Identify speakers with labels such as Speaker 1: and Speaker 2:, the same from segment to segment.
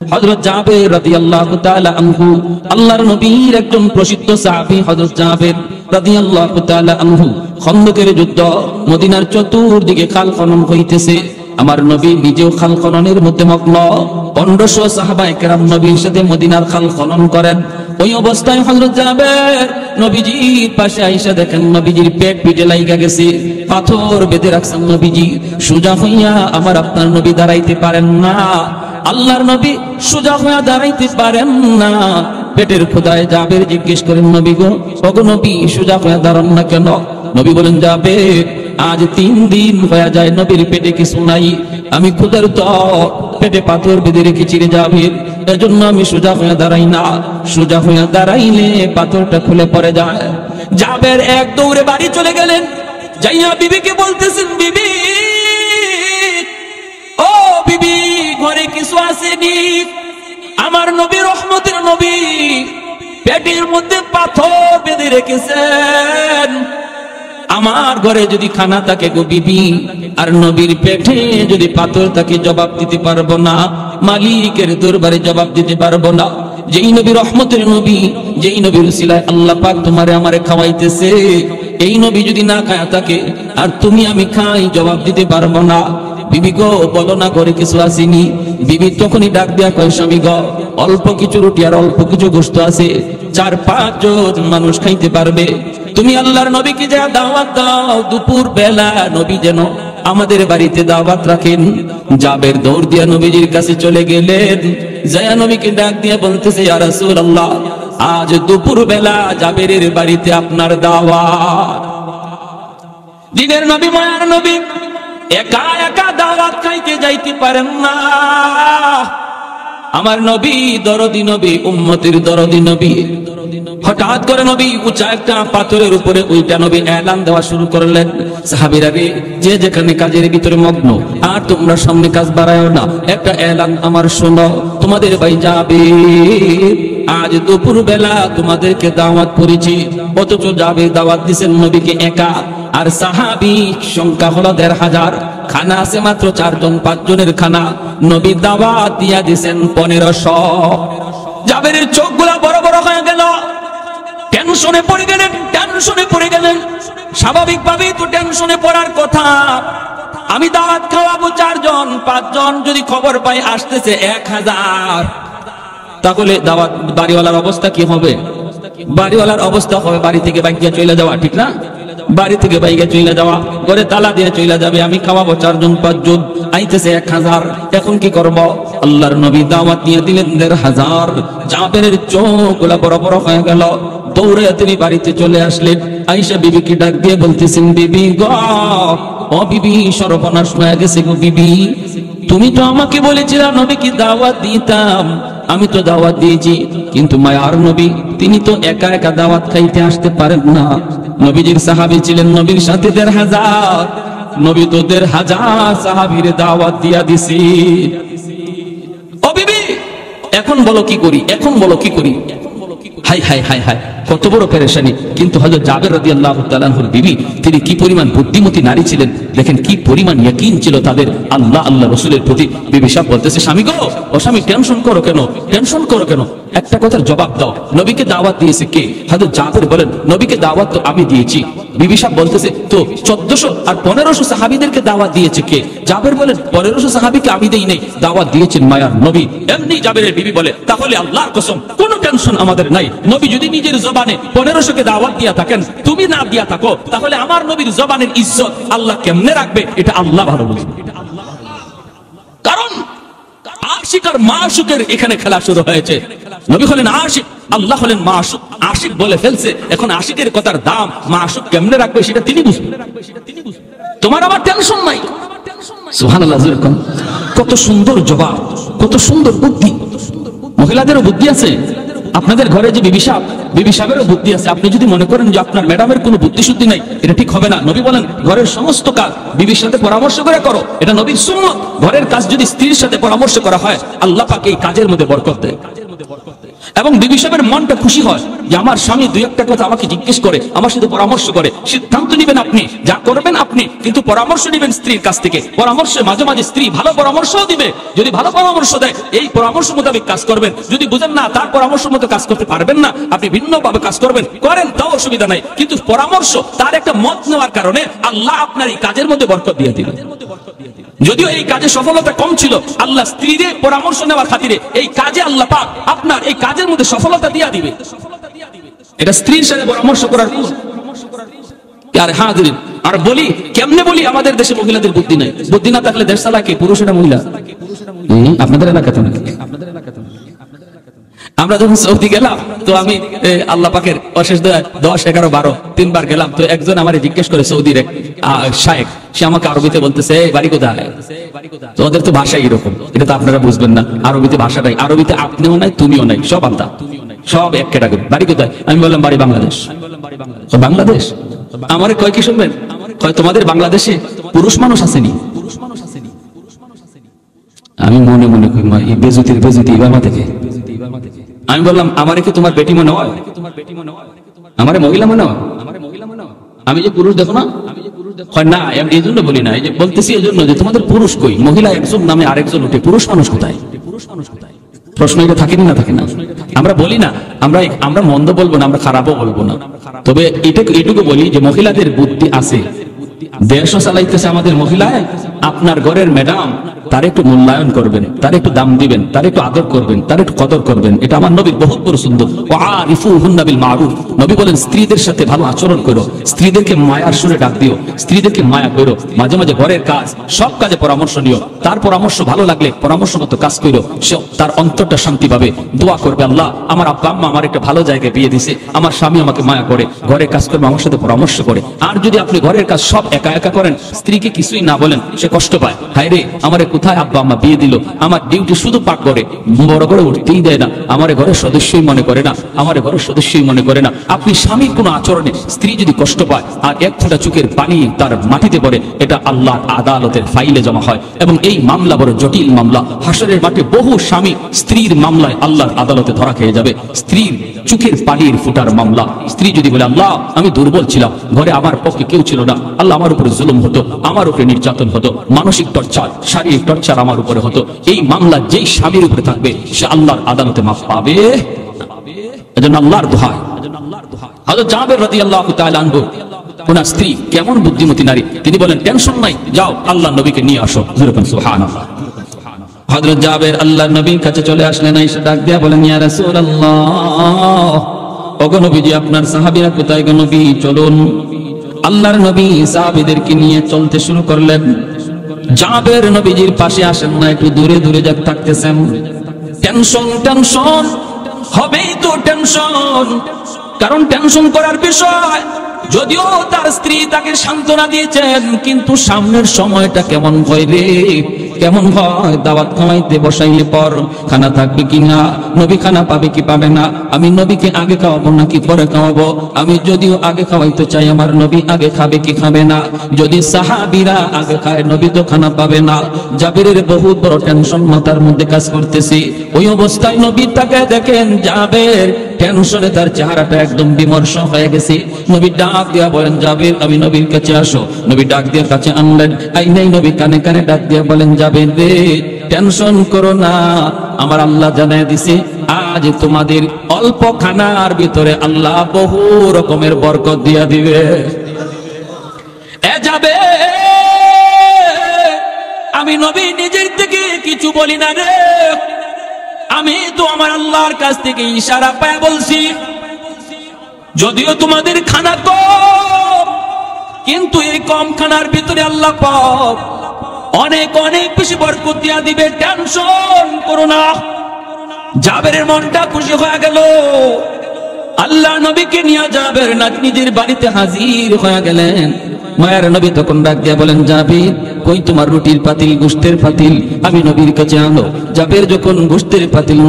Speaker 1: হযরত জাবের রাদিয়াল্লাহু তাআলা আনহু, আল্লাহর নবীর একজন প্রসিদ্ধ সাহাবী হযরত জাবের রাদিয়াল্লাহু তাআলা আনহু, খন্দকের যুদ্ধ, মদিনার চতুর্দিকে খাল খনন হইতেছে। আমার নবী নিজেও খাল খননের মধ্যে মগ্ন। 1500 সাহাবায়ে কেরাম নবীর সাথে মদিনার খাল খনন করেন। ওই অবস্থায় হযরত জাবের নবীজির পাশে আইসা দেখেন নবীজির পেট পিঠে লাইগা গেছে, পাথর বেঁধে রাখছেন নবীজি। সোজা হইয়া আমার আপনার নবী দাঁড়াইতে পারেন না। আল্লাহর নবী সোজা হইয়া দাঁড়াইতে পারেন না। পেটের খোদায় জাবের জিজ্ঞেস করেন, নবী গো, ওগো নবী, সোজা হইয়া দাঁড়ান না কেন? নবী বলেন, জাবের, আজ 3 দিন হয়ে যায় নবীর পেটে কিছু নাই, আমি ক্ষুধার্ত, পেটে পাথর বেঁধে রেখেছি রে জাবের, এজন্য আমি সোজা হইয়া দাঁড়াই না। সোজা হইয়া দাঁড়াইলে পাথরটা খুলে পড়ে যায়। জাবের এক দৌড়ে বাড়ি চলে গেলেন। যাইয়া বিবিকে বলতেছেন, বিবি, ও বিবি, ঘরে কিছু আসেনি? আমার নবী, রহমতের নবী, পেটের মধ্যে পাথর বেঁধে রেখেছেন। আমার ঘরে যদি খানা থাকে গো বিবি, আর নবীর পেটে যদি পাথর থাকে, জবাব দিতে পারবো না, মালিকের দরবারে জবাব দিতে পারবো না। যেই নবী রহমতের নবী, যেই নবীর উসিলায় আল্লাহ পাক তোমারে আমারে খাওয়াইতেছে, এই নবী যদি না খায়া থাকে আর তুমি আমি খাই, জবাব দিতে পারবো না। বিবি গো, বলো না ঘরে কিছু আসেনি? বিবি তখনই ডাক দিয়া কয়, স্বামী গো, অল্প কিছু রুটি আর অল্প কিছু গোশত আছে, 4-5 জন মানুষ খাইতে পারবে। তুমি আল্লাহর নবীকে যা দাওয়াত দাও, দুপুর বেলা নবী যেন আমাদের বাড়িতে দাওয়াত রাখেন। জাবের দৌড় দিয়া নবীজির কাছে চলে গেলেন। যায়া নবীকে ডাক দিয়া বলতেছে, ইয়া রাসূলুল্লাহ, আজ দুপুর বেলা জাবেরের বাড়িতে আপনার দাওয়াত। দিনের নবী, মায়ার নবী, একা একা দাওয়াত খাইতে যাইতে পারেন না। আমার নবী দরদি নবী, উম্মতের দরদি নবী। হঠাৎ করে নবী উঁচা একটা পাথরের উপরে উল্টা নবী এলান দেওয়া শুরু করলেন, সাহাবীরা রে, যে যেখানে কাজের ভিতরে মগ্ন, আর তোমরা সামনে কাজ বাড়ায়ও না, একটা এলান আমার শোনো, তোমাদের ভাই যাবে, আজ দুপুর বেলা তোমাদেরকে দাওয়াত করেছি। অথচ যাবে দাওয়াত দিচ্ছেন নবীকে একা, আর সাহাবী সংখ্যা হলো 1500, খানা আছে মাত্র 4 জন 5 জনের খানা, নবী দাওয়াত দিয়া দিচ্ছেন 1500। জাবেরের চোখগুলা বড় বড় হয়ে গেল, টেনশনে পড়ে গেলেন, টেনশনে পড়ে গেলেন। স্বাভাবিকভাবেই তো টেনশনে পড়ার কথা। আমি দাওয়াত খাওয়াবো 4 জন 5 জন, যদি খবর পাই আসতেছে 1000, তাহলে দাওয়াত বাড়িওয়ালার অবস্থা কি হবে? বাড়িওয়ালার অবস্থা হবে বাড়ি থেকে বাইকে চলে যাওয়া, ঠিক না? বাড়ি থেকে বাইকে চলে যাওয়া, ঘরে তালা দিয়ে চলে যাবে। আমি খাওয়াবো 4 জন 5 জন, আইতেছে 1000, এখন কি করব? আল্লাহর নবী দাওয়াত দিয়ে দিলেন 1500। জাবেরের চোখগুলা বড় বড় হয়ে গেল। দৌড়ে তিনি বাড়িতে চলে আসলেন। আয়েশা বিবিকে ডাক দিয়ে বলতেছেন, বিবি গো, ও বিবি, সর্বনাশ হয়ে গেছে গো বিবি, তুমি তো আমাকে বলেছিলে নবীকে দাওয়াত দিতাম, আমি তো দাওয়াত দিয়েছি, কিন্তু মায়ার নবী তিনি তো একা একা দাওয়াত খাইতে আসতে পারেন না। নবীজির সাহাবী ছিলেন নবীর সাথে 1500, নবী তো 1500 সাহাবীর দাওয়াত দিয়া দিছি। ও বিবি, এখন বলো কি করি, এখন বলো কি করি? হাই হাই হাই হাই, কত বড় পেরেশানি। কিন্তু হযরত জাবের রাদিয়াল্লাহু তাআলা আনহুর বিবি, তিনি কি পরিমাণ বুদ্ধিমতী নারী ছিলেন, দেখেন কি পরিমাণ ইয়াকিন ছিল তাদের আল্লাহ রাসূলের প্রতি। বিবি সাহেব বলতেছে, স্বামী গো, ও স্বামী, টেনশন করো কেন, টেনশন করো কেন? একটা কথার জবাব দাও, নবীকে দাওয়াত দিয়েছে কে? হযরত জাবের বলেন, নবীকে দাওয়াত তো আমি দিয়েছি। বিবি সাহেব বলতেছে, তো 1400 আর 1500 সাহাবীদেরকে দাওয়াত দিয়েছে কে? জাবের বলেন, 1500 সাহাবীকে আমি দেই নাই, দাওয়াত দিয়েছেন মায়ার নবী। এমনি জাবেরের বিবি বলে, তাহলে আল্লাহর কসম, কোনো টেনশন আমাদের নাই। নবী যদি নিজের জবানে 1500কে দাওয়াত দিয়া থাকেন, তুমি না দিয়া থাকো, তাহলে আমার নবীর জবানের ইজ্জত আল্লাহ কেমনে রাখবে, এটা আল্লাহ ভালো বুঝবে। কারণ আশিক আর মাশুকের এখানে খেলা শুরু হয়েছে। নবী হলেন আশিক, আল্লাহ হলেন মাশুক। আশিক বলে ফেলছে, এখন আশিকের কথার দাম মাশুক কেমনে রাখবে সেটা তিনি বুঝবেন। তোমার আমার টেনশন নাই। সুবহানাল্লাহ। কত সুন্দর জবাব, কত সুন্দর বুদ্ধি। মহিলাদেরও বুদ্ধি আছে। আপনাদের ঘরে যে বিবি সাহেবেরও বুদ্ধি আছে। আপনি যদি মনে করেন যে আপনার ম্যাডামের কোনো বুদ্ধি শুদ্ধি নাই, এটা ঠিক হবে না। নবী বলেন, ঘরের সমস্ত কাজ বিবির সাথে পরামর্শ করে করো, এটা নবীর সুন্নাত। ঘরের কাজ যদি স্ত্রীর সাথে পরামর্শ করা হয়, আল্লাহ পাক এই কাজের মধ্যে বরকত দেয়। এবং বিবি সাহেবের মনটা খুশি হয় যে আমার স্বামী দুই একটা কথা আমাকে জিজ্ঞেস করে, আমার সাথে পরামর্শ করে। সিদ্ধান্ত নেবেন আপনি, যা করবেন আপনি, কিন্তু পরামর্শ নেবেন স্ত্রীর কাছ থেকে। পরামর্শে মাঝে মাঝে স্ত্রী ভালো পরামর্শও দিবে, যদি ভালো পরামর্শ দেয় এই পরামর্শ মোতাবেক কাজ করবেন। যদি বুঝেন না তার পরামর্শ মতো কাজ করতে পারবেন না, আপনি ভিন্নভাবে কাজ করবেন, করেন, তাও অসুবিধা নাই। কিন্তু পরামর্শ, তার একটা মত নেওয়ার কারণে আল্লাহ আপনার এই কাজের মধ্যে বরকত দিয়ে দিবেন। যদিও এই কাজে সফলতা কম ছিল, আল্লাহ স্ত্রীদের পরামর্শ নেওয়ার খাতিরে এই কাজে আল্লাহ পাক আপনার এই কাজের মধ্যে সফলতা দিয়ে দিবে। এটা স্ত্রীর সাথে পরামর্শ করার গুণ। আর হাজির, আর বলি কেমনে বলি, আমাদের দেশে মহিলাদের বুদ্ধি নাই। বুদ্ধি না থাকলে দেশ চালায় কে? পুরুষ না মহিলা? আপনাদের এলাকাতে নাকি? আমরা যখন সৌদি গেলাম তো আমি আল্লাহ পাকের অশেষ 10, 11, 12 তিনবার গেলাম। তো একজন আমারে জিজ্ঞেস করে, সৌদির এক শায়েখ, সে আমাকে আরবিতে বলতেছে বাড়ি কোথায়? তো ওদের তো ভাষা এরকম, এটা তো আপনারা বুঝবেন না। আরবিতে ভাষাটাই, আরবিতে আপনিও নাই তুমিও নাই, সব আলাদা, সব এক ক্যাটাগরি। বাড়ি কোথায়? আমি বললাম বাড়ি বাংলাদেশ। বাংলাদেশ? আমারে কয় কি শুনবেন, কয় তোমাদের বাংলাদেশে পুরুষ মানুষ আসেনি। আমি মনে মনে কই মা, এই বেজুতি বাবা থেকে। আমি বললাম আমারে কি তোমার বেটি মনে হয়? আমারে মহিলা মনে হয়? আমি যে পুরুষ দেখো না? না, এই জন্য বলি না, এই যে বলতেছি এই জন্য যে তোমাদের পুরুষ কই, মহিলা একজন নামে আরেকজন উঠে, পুরুষ মানুষ কোথায়? প্রশ্ন এটা থাকেনি না? থাকে না? আমরা বলি না, আমরা মন্দ বলবো না, আমরা খারাপও বলবো না, তবে এটুকু বলি যে মহিলাদের বুদ্ধি আছে। দেশও চালাইতেছে আমাদের মহিলায়। আপনার ঘরের ম্যাডাম, তার একটু মূল্যায়ন করবেন, তার একটু দাম দিবেন, তার একটু আদর করবেন, তার একটু কদর করবেন। এটা আমার নবীর বহুত বড় সুন্দর। ওয়ারিফুহুন্না বিল মারুফ, নবী বলেন স্ত্রীদের সাথে ভালো আচরণ করো, স্ত্রীদেরকে মায়ার সুরে ডাক দিও, স্ত্রীদেরকে মায়া করো। মাঝে মাঝে ঘরের কাজ, সব কাজে পরামর্শ নিও, তার পরামর্শ ভালো লাগলে পরামর্শ মতো কাজ করো, তার অন্তরটা শান্তি পাবে। দোয়া করবে, আল্লাহ আমার আব্বা আম্মা আমার একটা ভালো জায়গায় বিয়ে দিছে, আমার স্বামী আমাকে মায়া করে, ঘরের কাজ করবে, আমার সাথে পরামর্শ করে। আর যদি আপনি ঘরের কাজ সব একা একা করেন, স্ত্রীকে কিছুই না বলেন, সে কষ্ট পায়। হায় রে, আমারে কোথায় আব্বা আম্মা বিয়ে দিল, আমার ডিউটি শুধু পাক করে, বড় করে উঠতেই দেয় না, আমার ঘরের সদস্যই মনে করে না, আমার ঘরের সদস্যই মনে করে না। আপনি স্বামীর কোনো আচরণে স্ত্রী যদি কষ্ট পায় আর এক ফোঁটা চোখের পানি তার মাটিতে পড়ে, এটা আল্লাহর আদালতের ফাইলে জমা হয় এবং এই মামলা বড় জটিল মামলা। হাসরের মাঠে বহু স্বামী স্ত্রীর মামলায় আল্লাহর আদালতে ধরা খেয়ে যাবে। স্ত্রীর চোখের পানির ফুটার মামলা। স্ত্রী যদি বলে, আল্লাহ আমি দুর্বল ছিলাম, ঘরে আমার পক্ষে কেউ ছিল না, আল্লাহ আমার উপরে জুলুম হতো, আমার উপরে নির্যাতন হতো, মানসিক টর্চার, শারীরিক টর্চার আমার উপরে হতো, এই মামলা যেই স্বামীর উপরে থাকবে সে আল্লাহর আদালতে মাফ পাবে। এজন্য আল্লাহর দোহাই, হযরত জাবের রাদিয়াল্লাহু তাআলা আনহু, ওনার স্ত্রী কেমন বুদ্ধিমতী নারী, তিনি বলেন টেনশন নাই, যাও আল্লাহর নবীকে নিয়ে আসো। সুবহানাল্লাহ। হযরত জাবের আল্লাহর নবীর কাছে চলে আসলেন, এসে ডাক দিয়া বলেন, ইয়া রাসূলুল্লাহ, ওগো নবীজি আপনার সাহাবীরা কোথায় গো নবী, চলুন। আল্লাহর নবী সাহাবীদেরকে নিয়ে চলতে শুরু করলেন। জাবের নবীজির পাশে আসেন না, একটু দূরে দূরে যা থাকতেছেন। টেনশন হবেই তো, টেনশন, কারণ টেনশন করার বিষয়। যদিও তার স্ত্রী তাকে সান্ত্বনা দিয়েছেন, কিন্তু সামনের সময়টা কেমন ভয় রে, কেমন ভয়। দাওয়াত খাওয়াইতে বসাইলে পর খানা থাকবে কিনা, নবী খানা পাবে কি পাবে না, আমি নবীকে আগে খাওয়াবো নাকি পরে খাওয়াবো, আমি যদিও আগে খাওয়াইতে চাই, আমার নবী আগে খাবে কি খাবে না, যদি সাহাবীরা আগে খায় নবী তো খানা পাবে না। জাবেরের বহুত বড় টেনশন মাথার মধ্যে কাজ করতেছে। ওই অবস্থায় নবী তাকে দেখেন, জাবের টেনশনে তার চেহারাটা একদম বিমর্ষ হয়ে গেছে। নবী ডাক দিয়া বলেন, জাবের আমি নবীর কাছে আসো। নবী ডাক দিয়ে কাছে আনলেন, আই নাই নবী কানে কানে ডাক দিয়া বলেন, জাবের রে টেনশন করো না, আমার আল্লাহ জানায় দিছে আজ তোমাদের অল্প খানার ভিতরে আল্লাহ বহু রকমের বরকত দিয়া দিবে। এ যাবে, আমি নবী নিজের থেকে কিছু বলি না রে, আমি তো আমার আল্লাহর কাছ থেকে ইশারা পায় বলছি, যদিও তোমাদের খানা কম, কিন্তু এই কম খানার ভিতরে আল্লাহ পাক অনেক অনেক বেশি বরকত দিয়া দিবে, টেনশন করো না। জাবেরের মনটা খুশি হয়ে গেল। আল্লাহ নবীকে নিয়ে জাবের নিজের বাড়িতে হাজির হয়ে গেলেন। মায়ের নবী তখন ডাক দিয়া বলেন, জাবের কই তোমার রুটির পাতিল, গোশতের পাতিল, আমি নবীর কাছে আনো। জাবের যখন গোশতের পাতিল,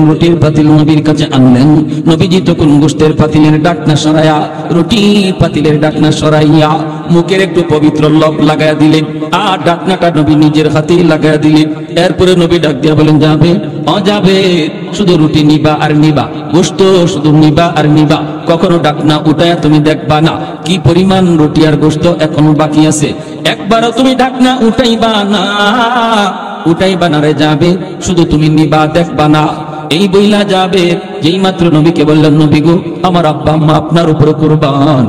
Speaker 1: রুটির পাতিল নবীর কাছে আনলেন, নবীজি তখন গোশতের পাতিলের ডাকনা সরাইয়া, রুটির পাতিলের ডাকনা সরাইয়া মুখের একটু পবিত্র লব লাগাইয়া দিলেন, আর ডাকনাটা নবী নিজের হাতেই লাগাইয়া দিলেন। এরপরে নবী ডাক দিয়া বলেন, জাবের যাবে শুধু রুটি নিবা আর নিবা, গোশত শুধু নিবা আর নিবা, কখনো ডাকনা উঠায়া তুমি দেখবা না কি পরিমাণ রুটি আর গোশত এখনো বাকি আছে। একবারও তুমি ডাকনা উঠাইবা না রে যাবে, শুধু তুমি নিবা দেখবা না। এই বইলা যাবে যেই মাত্র নবীকে বললেন, নবী গো আমার আব্বা আম্মা আপনার উপরে কুরবান,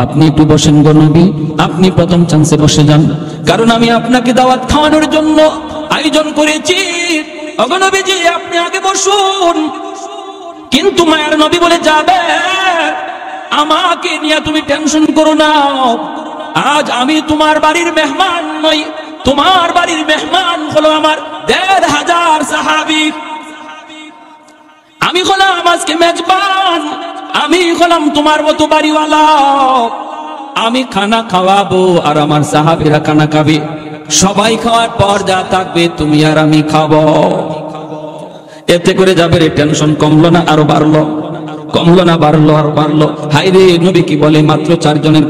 Speaker 1: আপনি একটু বসেন গো নবী, আপনি প্রথম চান্সে বসে যান, কারণ আমি আপনাকে দাওয়াত খাওয়ানোর জন্য আয়োজন করেছি। ওগো নবীজি আপনি আগে বসুন। কিন্তু মায়ের নবী বলে, যাবে আমাকে নিয়ে তুমি টেনশন করো না, আজ আমি তোমার বাড়ির মেহমান নই, তোমার বাড়ির মেহমান হলো আমার ১৫০০ সাহাবী। আমি হলাম আজকে মেজবান, আমি হলাম তোমার মতো বাড়িওয়ালা। আমি খানা খাওয়াবো আর আমার সাহাবীরা খানা খাবে, সবাই খাওয়ার পর যা থাকবে তুমি আর আমি খাবো। এতে করে জাবেরের টেনশন কমলো না আরো বাড়লো, কমলো না বাড়লো আর বাড়লো। হাই রে নবী কি বলে, মাত্র 4 জনের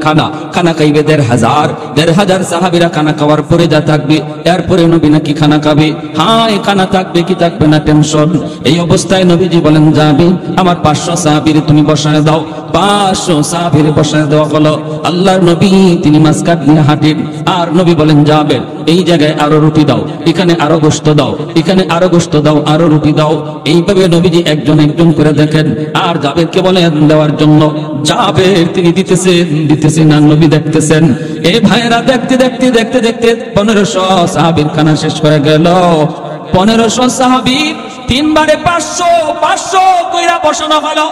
Speaker 1: খানা খাইবে ১৫০০ সাহাবীরা খানা খাওয়ার পরে যা থাকবে, এরপরে নবী নাকি খানা খাবে। হাই খানা থাকবে কি থাকবে না টেনশন। এই অবস্থায় নবীজি বলেন, যাবে আমার 500 সাহাবীর তুমি বসায় দাও। 500 সাহাবীর বসায় দেওয়া হলো। আল্লাহর নবী তিনি মাসকাট নিয়ে হাঁটেন, আর নবী বলেন, যাবে এই জায়গায় আরো রুটি দাও, এখানে আরো গোশত দাও, এখানে আরো গোশত দাও, আরো রুটি দাও। এইভাবে নবীজি একজন একজন করে দেখেন, আর জাবেরকে বলেন দেওয়ার জন্য। জাবের তিনি দিতেছেন আর নবী দেখতেছেন। এই ভাইরা দেখতে 1500 সাহাবীর খানা শেষ করে গেল। 1500 সাহাবী 3 বারে 500 কইরা বসানো হলো,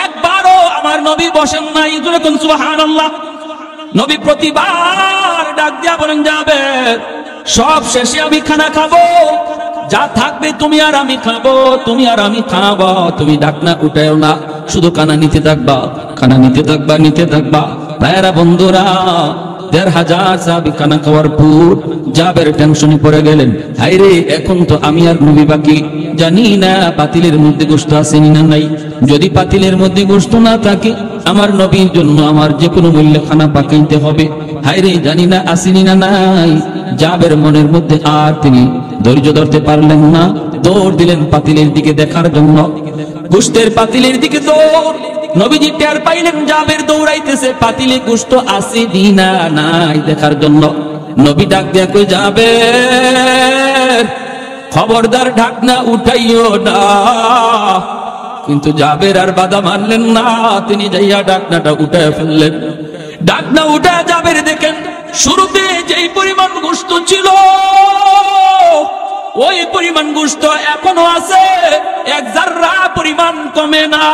Speaker 1: একবারও আমার নবী বসেন নাই। যখন সুবহানাল্লাহ, নবী প্রতিবার ডাক দিয়া বলেন, যাবে সব শেষে আমি খানা খাবো, যা থাকবে তুমি আর আমি খাবো, তুমি আর আমি খাবো, তুমি ডাকনা উঠায়ও না, শুধু খানা নিতে থাকবা। ভাইরা বন্ধুরা, ১৫০০ সাহাবী খানা খাওয়ার পর জাবের টেনশনে পড়ে গেলেন। হায়রে এখন তো আমি আর নবী বাকি, জানি না পাতিলের মধ্যে গোশত আছে না নাই। যদি পাতিলের মধ্যে গোশত না থাকে, আমার নবীর জন্য আমার যে কোনো মূল্যে খানা পাকাইতে হবে। হায়রে জানি না আসেনি না নাই। জাবের মনের মধ্যে আর তিনি ধৈর্য ধরতে পারলেন না, দৌড় দিলেন পাতিলের দিকে দেখার জন্য। গোশতের পাতিলের দিকে দৌড়। নবীজি টের পাইলেন জাবের দৌড়াইতেছে পাতিলে গোশত আছে না নাই দেখার জন্য। নবী ডাক দিয়া কই, জাবের খবরদার ঢাকনা উঠাইও না। কিন্তু জাবের আর বাধা মানলেন না, তিনি যাইয়া ঢাকনাটা উঠায় ফেললেন। ঢাকনা উঠা জাবের দেখেন শুরুতে যেই পরিমাণ গোশত ছিল, ওই পরিমাণ গোশত এখনো আছে, 1 জাররা পরিমাণ কমে না।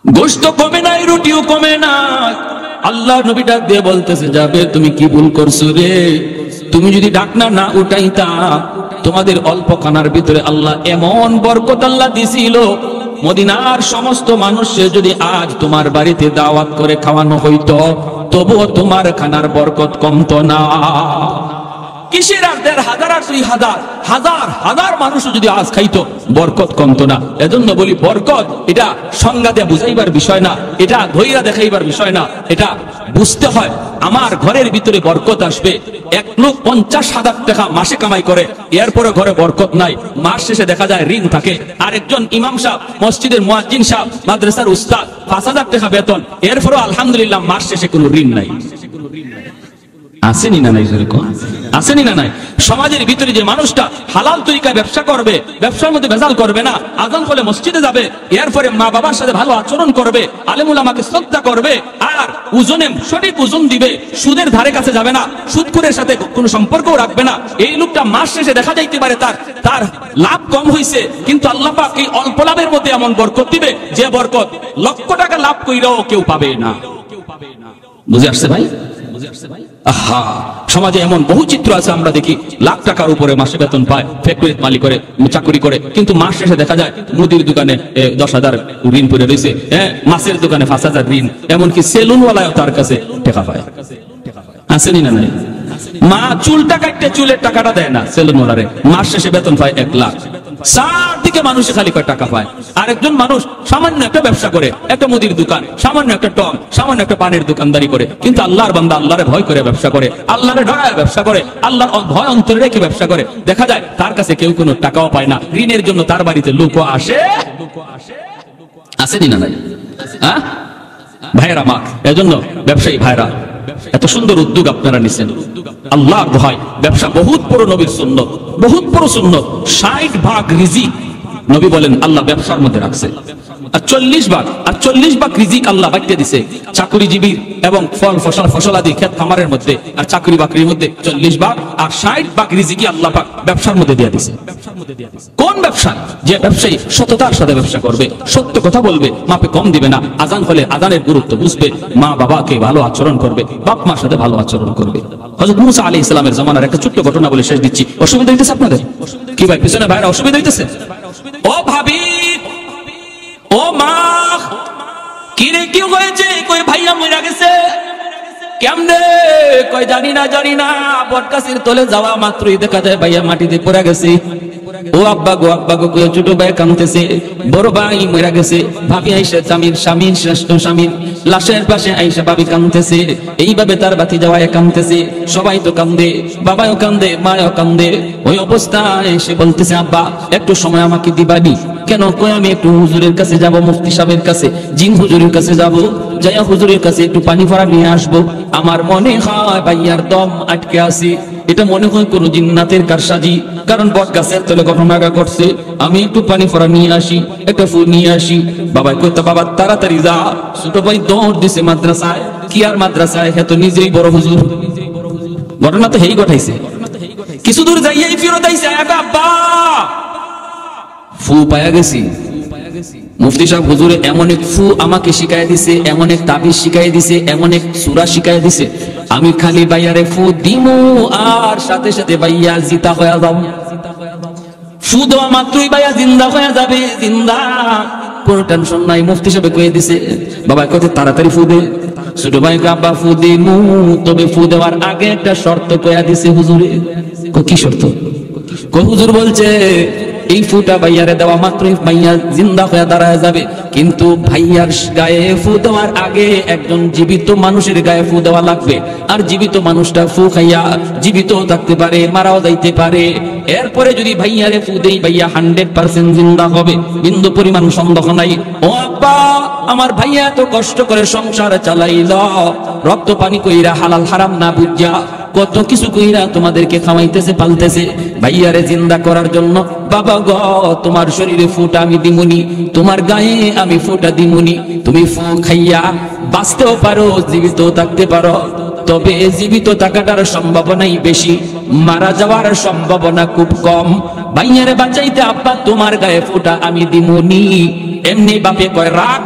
Speaker 1: গোশত কমে নাই, রুটিও কমে না। আল্লাহ নবী ডাক দিয়ে বলতেছে, যাবে তুমি কি ভুল করছো রে, তুমি যদি ঢাকনা না উঠাইতা, তোমাদের অল্প খানার ভিতরে আল্লাহ এমন বরকত আল্লাহ দিছিল, মদিনার সমস্ত মানুষকে যদি আজ তোমার বাড়িতে দাওয়াত করে খাওয়ানো হইতো, তবুও তোমার খানার বরকত কমতো না। কিসের আর ১৫০০ আর ২০০০, হাজার মানুষ যদি আজ খাইতো, বরকত কমতো না। এজন্য বলি, বরকত এটা সংজ্ঞা দিয়ে বুঝাইবার বিষয় না, এটা ধৈর্য দেখাইবার বিষয় না, এটা বুঝতে হয়। আমার ঘরের ভিতরে বরকত আসবে। 1 লোক ৫০,০০০ টাকা মাসে কামাই করে, এরপরে ঘরে বরকত নাই, মাস শেষে দেখা যায় ঋণ থাকে। আরেকজন ইমাম সাহেব, মসজিদের মুয়াজ্জিন সাহেব, মাদ্রাসার উস্তাদ, ৫,০০০ টাকা বেতন, এরপরও আলহামদুলিল্লাহ মাস শেষে কোনো ঋণ নাই। আসেনি না নাই? আসেনি না নাই? সমাজের ভিতরে যে মানুষটা হালাল তরিকায় ব্যবসা করবে, ব্যবসার মধ্যে ভেজাল করবে না, আযান হলে মসজিদে যাবে, এরপরে মা বাবার সাথে ভালো আচরণ করবে, আলেম উলামাকে শ্রদ্ধা করবে, আর ওজনে সঠিক ওজন দিবে, সুদের ধারে কাছে যাবে না, সুদখোরের সাথে কোনো সম্পর্কও রাখবে না, এই লোকটা মাস শেষে দেখা যাইতে পারে তার লাভ কম হয়েছে, কিন্তু আল্লাহ পাক এই অল্প লাভের মধ্যে এমন বরকত দিবে, যে বরকত লক্ষ টাকা লাভ কইরাও কেউ পাবে না। বুঝে আসছে ভাই? আহা, সমাজে এমন বহু চিত্র আছে, আমরা দেখি লাখ টাকার উপরে মাসে বেতন পায়, ফ্যাক্টরির মালিক করে, চাকরি করে, কিন্তু মাস শেষে দেখা যায় মুদির দোকানে ১০,০০০ ঋণ পড়ে রয়েছে, মাছের দোকানে ৫,০০০ ঋণ, এমনকি সেলুনওয়ালাও তার কাছে টাকা পায়। আসেনি না নাই? মা চুলটা কাটতে চুলের টাকাটা দেয় না সেলুনওয়ালারে, মাস শেষে বেতন পায় 1 লাখ। চারদিকে মানুষ খালি করে টাকা পায়। আরেকজন মানুষ সামান্য একটা ব্যবসা করে, একটা মুদির দোকান, সামান্য একটা টং, সামান্য একটা পানের দোকানদারি করে, কিন্তু আল্লাহর বান্দা আল্লাহরে ভয় করে ব্যবসা করে, আল্লাহরে ডরায় ব্যবসা করে, আল্লাহর ভয় অন্তরে রেখে ব্যবসা করে। দেখা যায় তার কাছে কেউ কোনো টাকাও পায় না, ঋণের জন্য তার বাড়িতে লোকও আসে। আসেনি না নাই? হ্যাঁ ভাইরা আমার, এজন্য ব্যবসায়ী ভাইরা এত সুন্দর উদ্যোগ আপনারা নিছেন। আল্লাহ ভয়, ব্যবসা বহুত বড় নবীর সুন্নত, বহুত বড় সুন্নত। 60 ভাগ রিজিক নবী বলেন আল্লাহ ব্যবসার মধ্যে রাখছে, আর 40 ভাগ রিজিক আল্লাহ বাঁচিয়ে দিছে চাকরিজীবী এবং ফল ফসলাদি ক্ষেত খামারের মধ্যে, আর চাকরি বাকরির মধ্যে 40 ভাগ, আর 60 ভাগ রিজিকই আল্লাহ পাক ব্যবসার মধ্যে দিয়ে দিছে। কোন ব্যবসা? যে ব্যবসায়ী সততার সাথে ব্যবসা করবে, সত্য কথা বলবে, মাপে কম দিবে না, আজান হলে আজানের গুরুত্ব বুঝবে, মা বাবাকে ভালো আচরণ করবে, বাপ মার সাথে ভালো আচরণ করবে। হযরত মুসা আলাইহিস সালামের জামানার একটা ছোট্ট ঘটনা বলে শেষ দিচ্ছি। অসুবিধা হইতেছে আপনাদের? কি ভাই পিছনে ভাইরা অসুবিধা হইতেছে? ও ভাবি, ও মা, কি রে কি হয়েছে? কই ভাইয়া মরে গেছে। কেমনে? কই জানি না। বটগাছের তলে যাওয়া মাত্রই দেখা যায় ভাইয়া মাটিতে পড়ে গেছে। ও আব্বা গো ছোট ভাই কাঁদতেছে, বড় ভাই মরে গেছে। ভাবি আইসা স্বামীর শ্রেষ্ঠ স্বামীর লাশের পাশে আইসা ভাবি কাঁদতেছে। এইভাবে তার বাতি যাওয়ায় কাঁদতেছে, সবাই তো কান্দে, বাবাও কান্দে, মাও কান্দে। ওই অবস্থায় এসে বলতেছে, আব্বা একটু সময় আমাকে দিবানি? কেন? কই আমি একটু হুজুরের কাছে যাব, মুফতি সাহেবের কাছে, জিন হুজুরের কাছে যাব, যাইয়া হুজুরের কাছে একটু পানি ভরা নিয়ে আসবো। আমার মনে হয় ভাইয়ার দম আটকে আছে, এটা মনে হয় কোন জিন্নাতের কারসাজি, কারণ বট গাছের তলে ঘটনাটা ঘটছে। আমি একটু পানি ভরা নিয়ে আসি, একটা ফুল নিয়ে আসি। বাবা কইতা, বাবা তাড়াতাড়ি যা। ছোট ভাই দৌড় দিছে মাদ্রাসায়। কি আর মাদ্রাসায়, হে তো নিজেই বড় হুজুর। ঘটনা তো হেই ঘটাইছে। কিছু দূর যাইয়াই ফিরত আইছে, আব্বা ফু পায়া গেছি। মুফতি সাহেব হুজুরে এমন এক ফু আমাকে শিখাই দিছে, এমন এক তাবিজ শিখাই দিছে, এমন এক সূরা শিখাই দিছে, আমি খালি ভাইয়ারে ফু দিমু আর সাথে সাথে ভাইয়া জিতা হয়ে যাব। ফু দেওয়া মাত্রই ভাইয়া জিন্দা হয়ে যাবে, জিন্দা, কোনো টেনশন নাই। মুফতি সাহেব কয়ে দিছে। বাবা কত তাড়াতাড়ি ফু দে। ছোট ভাই আব্বা ফু দিমু, তবে ফু দেওয়ার আগে একটা শর্ত কয়া দিছে হুজুরে। কি শর্ত? হুজুর বলছে এই ফুটা ভাইয়ারে দেওয়া মাত্রই ভাইয়া জিন্দা হয়ে দাঁড়ায় যাবে, কিন্তু ভাইয়ার গায়ে ফু দেওয়ার আগে একজন জীবিত মানুষের গায়ে ফু দেওয়া লাগবে। আর জীবিত মানুষটা ফু খাইয়া জীবিত থাকতে পারে, মারাও যাইতে পারে। এরপরে যদি ভাইয়ারে ফু দেই, ভাইয়া 100% জিন্দা হবে, বিন্দু পরিমাণ সন্দেহ নাই। ও আব্বা, আমার ভাইয়া তো কষ্ট করে সংসার চালাইল, রক্ত পানি কইরা হালাল হারাম না বুঝা কত কিছু কইরা তোমাদেরকে খাওয়াইতেছে, পালতেছে, ভাইয়ারে জিন্দা করার জন্য। বাবা গো, তোমার শরীরে ফুটা আমি দিমুনি, তোমার গায়ে আমি ফুটা দিমুনি। তুমি ফু খাইয়া বাঁচতেও পারো, জীবিত থাকতে পারো, তবে জীবিত থাকাটার সম্ভাবনাই বেশি, মারা যাওয়ার সম্ভাবনা খুব কম। ভাইয়ারে বাঁচাইতে আব্বা তোমার গায়ে ফুটা আমি দিমুনি। এমনি বাপে কয় রাখ,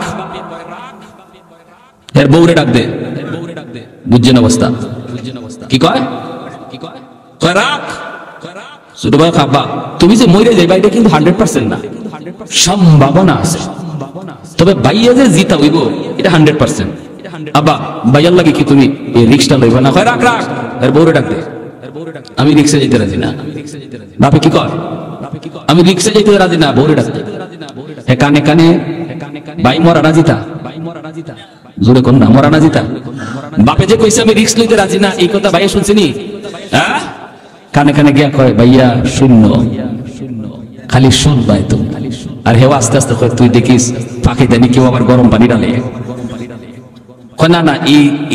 Speaker 1: এর বউরে ডাক দে। বুঝছেন অবস্থা? কি কয়? রাখ। ছোট ভাই আব্বা তুমি যে মরে যাইবা এটা কিন্তু 100% না, সম্ভাবনা আছে, তবে ভাইয়া যে জিতা হইব এটা 100%। আব্বা ভাইয়ার লাগে কি তুমি এই রিক্সটা লইবা না? রাখ রাখ, এর বউরে ডাক দে। আমি রিক্সা যেতে রাজি না। বাপে কি কয়? আমি রিক্সা যেতে রাজি না, বউরে ডাক দে। কানে কানে ভাই মরা না জিতা, জোরে কোন না মরা না জিতা। বাপে যে কইছে আমি রিক্স লইতে রাজি না, এই কথা ভাইয়া শুনছিনি? হ্যাঁ, কানে কানে গিয়া কয় ভাইয়া শূন্য, খালি শুন ভাই তুমি। আর হেও আস্তে আস্তে কয় তুই দেখিস ফাঁকি জানি কেউ আবার গরম পানি ডালে। না না,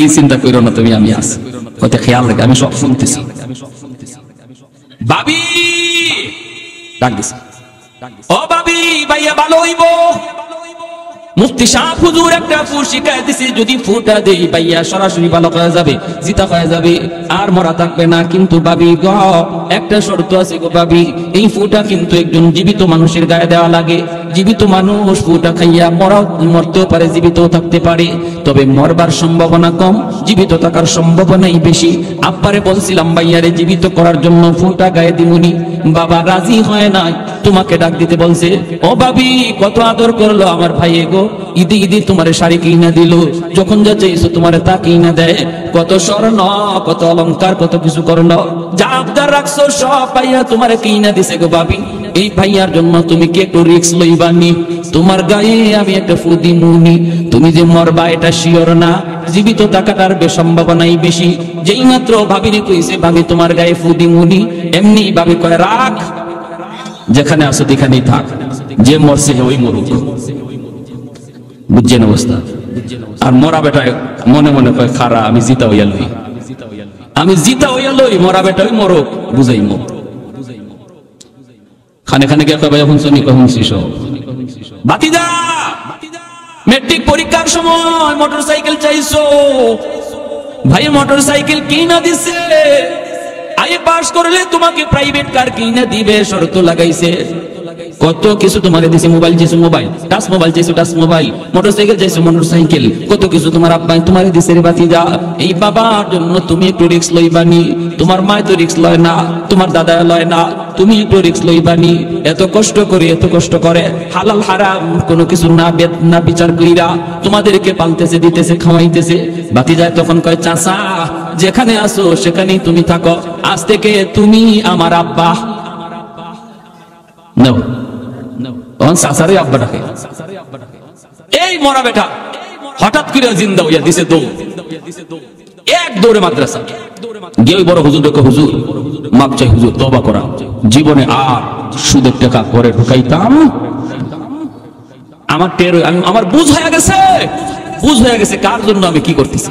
Speaker 1: এই চিন্তা করো না তুমি, আমি আছি, কত খেয়াল রাখে, আমি সব শুনতেছি। ভাবি ডাক দিছে, ও ভাবি ভাইয়া ভালো হইব। মুফতি সাহেব হুজুর একটা ফু শিখাই দিছে, যদি ফুটা দেই ভাইয়া সরাসরি ভালো হয়ে যাবে, জিতা হয়ে যাবে, আর মরা থাকবে না। কিন্তু ভাবি গ একটা শর্ত আছে গো ভাবি, এই ফুটা কিন্তু একজন জীবিত মানুষের গায়ে দেওয়া লাগে। জীবিত মানুষ ফুটা খাইয়া মরতেও পারে, জীবিতও থাকতে পারে, তবে মরবার সম্ভাবনা কম, জীবিত থাকার সম্ভাবনাই বেশি। আব্বারে বলছিলাম ভাইয়ারে জীবিত করার জন্য ফুটা গায়ে দিমুনি, বাবা রাজি হয় নাই, তোমাকে ডাক দিতে বলছে। ও ভাবি কত আদর করলো আমার ভাই গো, ঈদে ঈদে তোমার শাড়ি কিনা দিল, যখন যা চাইছো তোমার তা কিনা দেয়, কত স্বর্ণ, কত অলংকার, কত কিছু করলো, যা আবদার রাখছো সব পাইয়া তোমার কিনা দিছে গো ভাবি। এই ভাইয়ার জন্য তুমি কি একটু রিস্ক লইবানি? তোমার গায়ে আমি একটা ফুদি মুনি, তুমি যে মরবা এটা শিওর না, জীবিত থাকাটার সম্ভাবনাই বেশি। যেই মাত্র ভাবিনি কইছে ভাবি তোমার গায়ে ফুদি মুনি, এমনি ভাবি কয় রাখ, যেখানে আছো সেখানেই থাক, যে মরছে ওই মরুক। বুঝছেন অবস্থা? আর মরা বেটায় মনে মনে কয় খারা আমি জিতা হইয়া লই, আমি জিতা হইয়া লই, মরা বেটাই মরুক, বুঝাই মো। খানে খানে গিয়ে কয় এখন শুনি কখন শিশ বাতিদা মেট্রিক পরীক্ষার সময় মোটরসাইকেল চাইছো, ভাই মোটরসাইকেল কিনা দিছে, আইএ পাস করলে তোমাকে প্রাইভেট কার কিনা দিবে শর্ত লাগাইছে। কত কিছু তোমারে দিছে, মোবাইল চাইছো মোবাইল, টাচ মোবাইল চাইছো টাচ মোবাইল, মোটরসাইকেল চাইছো মোটরসাইকেল, কত কিছু তোমার আব্বাই তোমারে দিছে রে বাতিজা। এই বাবার জন্য তুমি একটু রিস্ক লইবানি, তোমার মা তো রিস্ক লয় না, তোমার দাদা লয় না, তুমি একটু রিস্ক লইবানি। এত কষ্ট করে এত কষ্ট করে হালাল হারাম কোনো কিছু না বিচার কইরা তোমাদেরকে পালতেছে, দিতেছে, খাওয়াইতেছে। বাতিজা তখন কয় চাচা যেখানে আসো সেখানেই তুমি থাকো, আজ থেকে তুমি আমার আব্বা। নাও তখন চাচারে আব্বা ডাকে। এই মরা বেটা হঠাৎ করে জিন্দা হইয়া দিছে দৌড়, এক দৌড়ে মাদ্রাসা গিয়ে ওই বড় হুজুর দেখো, হুজুর মাপ চাই, হুজুর তওবা করা, জীবনে আর সুদের টাকা করে ঢুকাইতাম। আমার টের আমার বুঝ হয়ে গেছে, বুঝ হয়ে গেছে কার জন্য আমি কি করতেছি।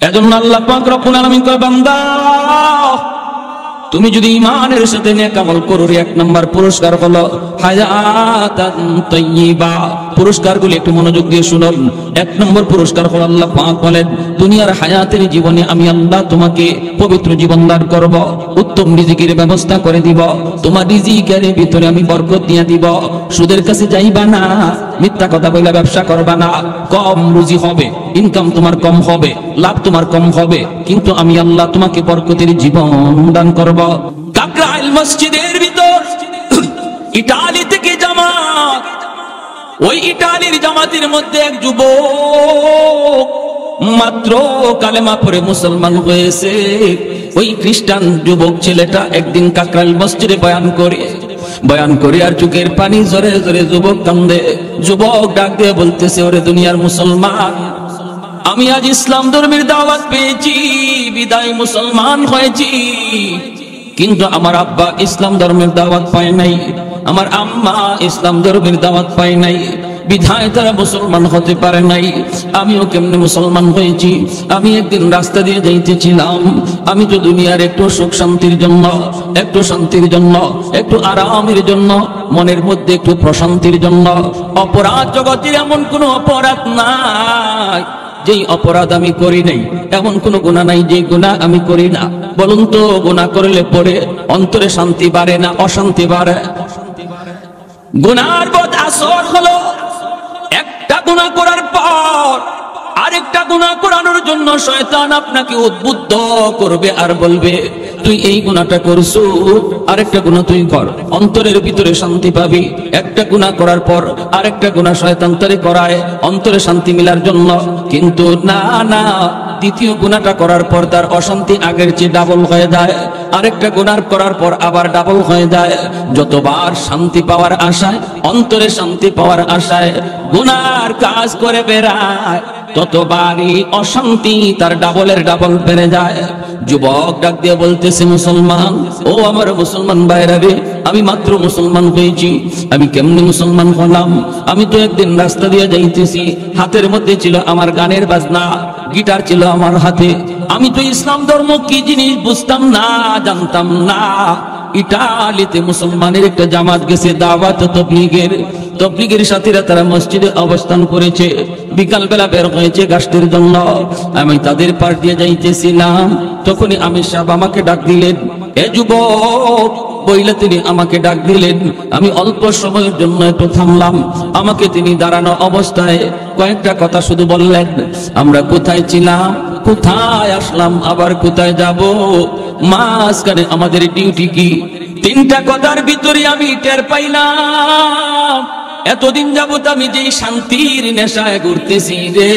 Speaker 1: এজন্য আল্লাহ পাক রব্বুল আলামিন কয় বান্দা তুমি যদি ঈমানের সাথে নেক আমল করো, এক নাম্বার পুরস্কার হলো হায়াতান তাইয়্যিবা। পুরস্কারগুলো একটু মনোযোগ দিয়ে শুনুন। এক নম্বর পুরস্কার হলো আল্লাহ পাক বলেন দুনিয়ার হায়াতের জীবনে আমি আল্লাহ তোমাকে পবিত্র জীবন দান করব, উত্তম রিজিকের ব্যবস্থা করে দিব, তোমার রিজিকের ভিতরে আমি বরকত দিয়ে দিব, সুদের কাছে যাইবা না, মিথ্যা কথা বলে ব্যবসা করবা না, কম রুজি হবে, ইনকাম তোমার কম হবে, লাভ তোমার কম হবে, কিন্তু আমি আল্লাহ তোমাকে বরকতের জীবন দান করব। কাকরাইল মসজিদের ভিতর ইটালি থেকে জামাত, ওই ইটালির জামাতের মধ্যে এক যুবক মাত্র কালেমা পড়ে মুসলমান হয়েছে। ওই খ্রিস্টান যুবক ছেলেটা একদিন কাকরাইল মসজিদে বয়ান করে আর চোখের পানি জোরে জোরে যুবক কান্দে। যুবক ডাক দিয়ে বলতেছে ওরে দুনিয়ার মুসলমান, আমি আজ ইসলাম ধর্মের দাওয়াত পেয়েছি বিদায় মুসলমান হয়েছি, কিন্তু আমার আব্বা ইসলাম ধর্মের দাওয়াত পায় নাই, আমার আম্মা ইসলাম ধর্মের দাওয়াত পায় নাই, বিধায় তারা মুসলমান হতে পারে নাই। আমিও কেমনে মুসলমান হয়েছি? আমি একদিন রাস্তা দিয়ে যাইতেছিলাম, আমি তো দুনিয়ার একটু সুখ শান্তির জন্য, একটু শান্তির জন্য, একটু আরামের জন্য, মনের মধ্যে একটু প্রশান্তির জন্য, অপরাধ জগতের এমন কোনো অপরাধ নাই যেই অপরাধ আমি করি নাই, এমন কোন গুনাহ নাই যে গুনাহ আমি করি না। বলুন তো গুনাহ করলে পরে অন্তরে শান্তি বাড়ে না অশান্তি বাড়ে? গুনার বদ আসর হলো একটা গুনাহ করার পর আরেকটা গুনাহ করানোর জন্য শয়তান আপনাকে উদ্বুদ্ধ করবে আর বলবে তুই এই গুনাহটা করছু, আরেকটা গুনাহ তুই কর, অন্তরের ভিতরে শান্তি পাবি। একটা গুনাহ করার পর আরেকটা গুনাহ শয়তান তারে করায় অন্তরে শান্তি মিলার জন্য, কিন্তু না না, দ্বিতীয় গুনাহটা করার পর তার অশান্তি আগের চেয়ে ডাবল হয়ে যায়, আরেকটা গুনাহ করার পর আবার ডাবল হয়ে যায়। যতবার শান্তি পাওয়ার আশায়, অন্তরে শান্তি পাওয়ার আশায় গুনার কাজ করে বেড়ায়, ততবারই অশান্তি তার ডাবলের ডাবল বেড়ে যায়। যুবক ডাক দিয়ে বলতেছে মুসলমান, ও আমার মুসলমান ভাইরা রে, আমি মাত্র মুসলমান হয়েছি, আমি কেমনে মুসলমান হলাম? আমি তো একদিন রাস্তা দিয়ে যাইতেছি, হাতের মধ্যে ছিল আমার গানের বাজনা, গিটার ছিল আমার হাতে, আমি তো ইসলাম ধর্ম কি জিনিস বুঝতাম না, জানতাম না। ইটালিতে মুসলমানের একটা জামাত গেছে দাওয়াত তবলিগের সাথীরা তারা মসজিদে অবস্থান করেছে, বিকাল বেলা বের হয়েছে গাছের জন্য। আমি তাদের পাশ দিয়ে যাইতেছিলাম, তখনই আমির সাহেব আমাকে ডাক দিলেন, এ যুবক বইলে তিনি আমাকে ডাক দিলেন। আমি অল্প সময়ের জন্য একটু থামলাম, আমাকে তিনি দাঁড়ানো অবস্থায় কয়েকটা কথা শুধু বললেন। আমরা কোথায় ছিলাম, কোথায় আসলাম, আবার কোথায় যাব, মাঝখানে আমাদের ডিউটি কি? তিনটা কথার ভিতরে আমি টের পাইলাম এতদিন যাবত আমি যেই শান্তির নেশায় ঘুরতেছি রে,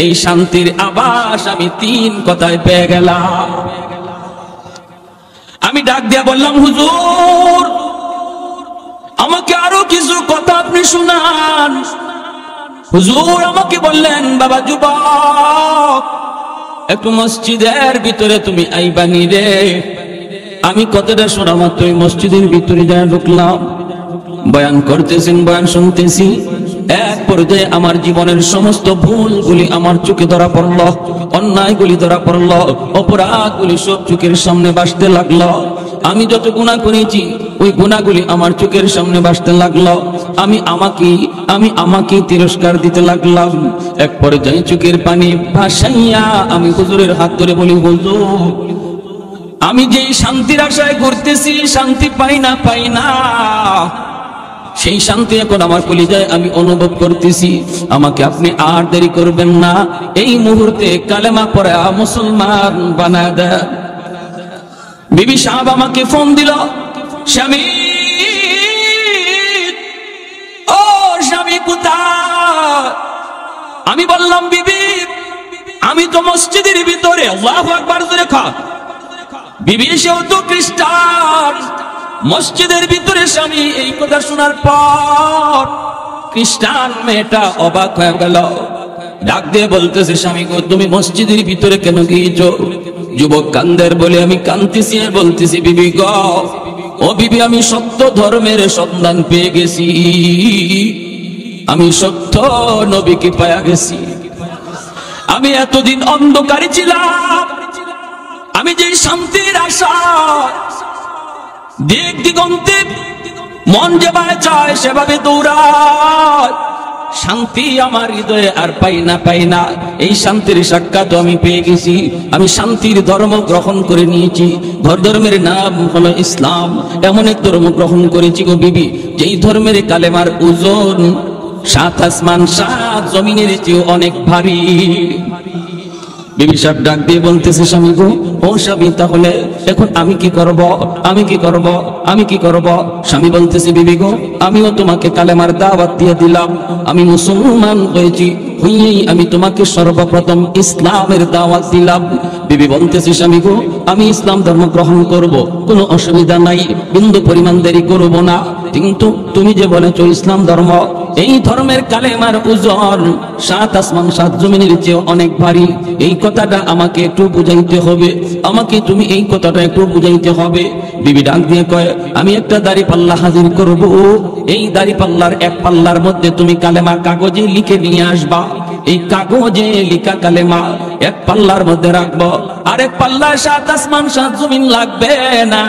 Speaker 1: এই শান্তির আভাস আমি তিন কথায় পেয়ে গেলাম। আমি ডাক দিয়া বললাম হুজুর আপনি শুনান। হুজুর আমাকে বললেন, বাবা যুবক, একটু মসজিদের ভিতরে তুমি আইবানি রে। আমি কথাটা শোনা মাত্র মসজিদের ভিতরে যা ঢুকলাম। বয়ান করতেছেন, বয়ান শুনতেছি। এক পর্যায়ে আমার জীবনের সমস্ত ভুলগুলি আমার চোখে ধরা পড়ল, অন্যায়গুলি ধরা পড়ল, অপরাধগুলি সব চোখের সামনে ভাসতে লাগলো। আমি যত গুনাহ করেছি ওই গুনাহগুলি আমার চোখের সামনে ভাসতে লাগলো। আমি আমাকে তিরস্কার দিতে লাগলাম। এক পর্যায়ে চোখের পানি ভাসাইয়া আমি হুজুরের হাত ধরে বলি, হুজুর, আমি যেই শান্তির আশায় ঘুরতেছি, শান্তি পাই না, সেই শান্তি এখন আমার কলিজায় আমি অনুভব করতেছি। আমাকে আপনি আর দেরি করবেন না, এই মুহূর্তে কালেমা পড়ে মুসলমান বানায় দেন। বিবি সাহেব আমাকে ফোন দিল, স্বামী, ও স্বামী কোথায়? আমি বললাম, বিবি আমি তো মসজিদের ভিতরে। আল্লাহু আকবার জোরে খা। বিবি সেও তো খ্রিস্টান, মসজিদের ভিতরে। স্বামী এই কথা শোনার পর খ্রিস্টান মেয়েটা অবাক হয়ে গেল, ডাক দিয়ে বলতেছে, স্বামী গো, তুমি মসজিদের ভিতরে কেন গিয়েছো? যুবক কান্দের বলে আমি কান্দিছি আর বলতেছি, বিবি গো, ও বিবি, আমি সত্য ধর্মের সন্ধান পেয়ে গেছি, আমি সত্য নবীকে পায়া গেছি। আমি এতদিন অন্ধকারে ছিলাম, আমি যে শান্তির আশা দিক দিগন্তে মন যেভাবে চায় সেভাবে দৌড়ায়, শান্তি আমার হৃদয়ে আর পাই না। এই শান্তির সাক্ষাৎ আমি পেয়ে গেছি। আমি শান্তির ধর্ম গ্রহণ করে নিয়েছি। ধর্মের নাম হলো ইসলাম। এমন এক ধর্ম গ্রহণ করেছি গো বিবি, যেই ধর্মের কালেমার ওজন 7 আসমান 7 জমিনের চেয়ে অনেক ভারী। বিবি সাহেব ডাক দিয়ে বলতেছে, স্বামী গো, ও স্বামী, তাহলে এখন আমি কি করব? স্বামী বলতেছে, বিবি গো, আমিও তোমাকে কালেমার দাওয়াত দিয়ে দিলাম। আমি মুসলমান হয়েছি, হইয়েই আমি তোমাকে সর্বপ্রথম ইসলামের দাওয়াত দিলাম। বিবি বলতেছে, স্বামী গো, আমি ইসলাম ধর্ম গ্রহণ করব, কোনো অসুবিধা নাই, বিন্দু পরিমাণ দেরি করব না। কিন্তু তুমি যে বলেছো ইসলাম ধর্ম, এই ধর্মের কালেমার ওজন 7 আসমান 7 জমিনের চেয়ে অনেক ভারী। এই কথাটা আমাকে একটু বুঝাইতে হবে, আমাকে তুমি এই কথাটা একটু বুঝাইতে হবে। বিবি ডাক দিয়ে কয়, আমি একটা দাড়ি পাল্লা হাজির করব, এই দাড়ি পাল্লার এক পাল্লার মধ্যে তুমি কালেমা কাগজে লিখে নিয়ে আসবা। এই কাগজে লিখা কালেমা এক পাল্লার মধ্যে রাখবো, আরেক পাল্লা 7 আসমান 7 জমিন লাগবে না।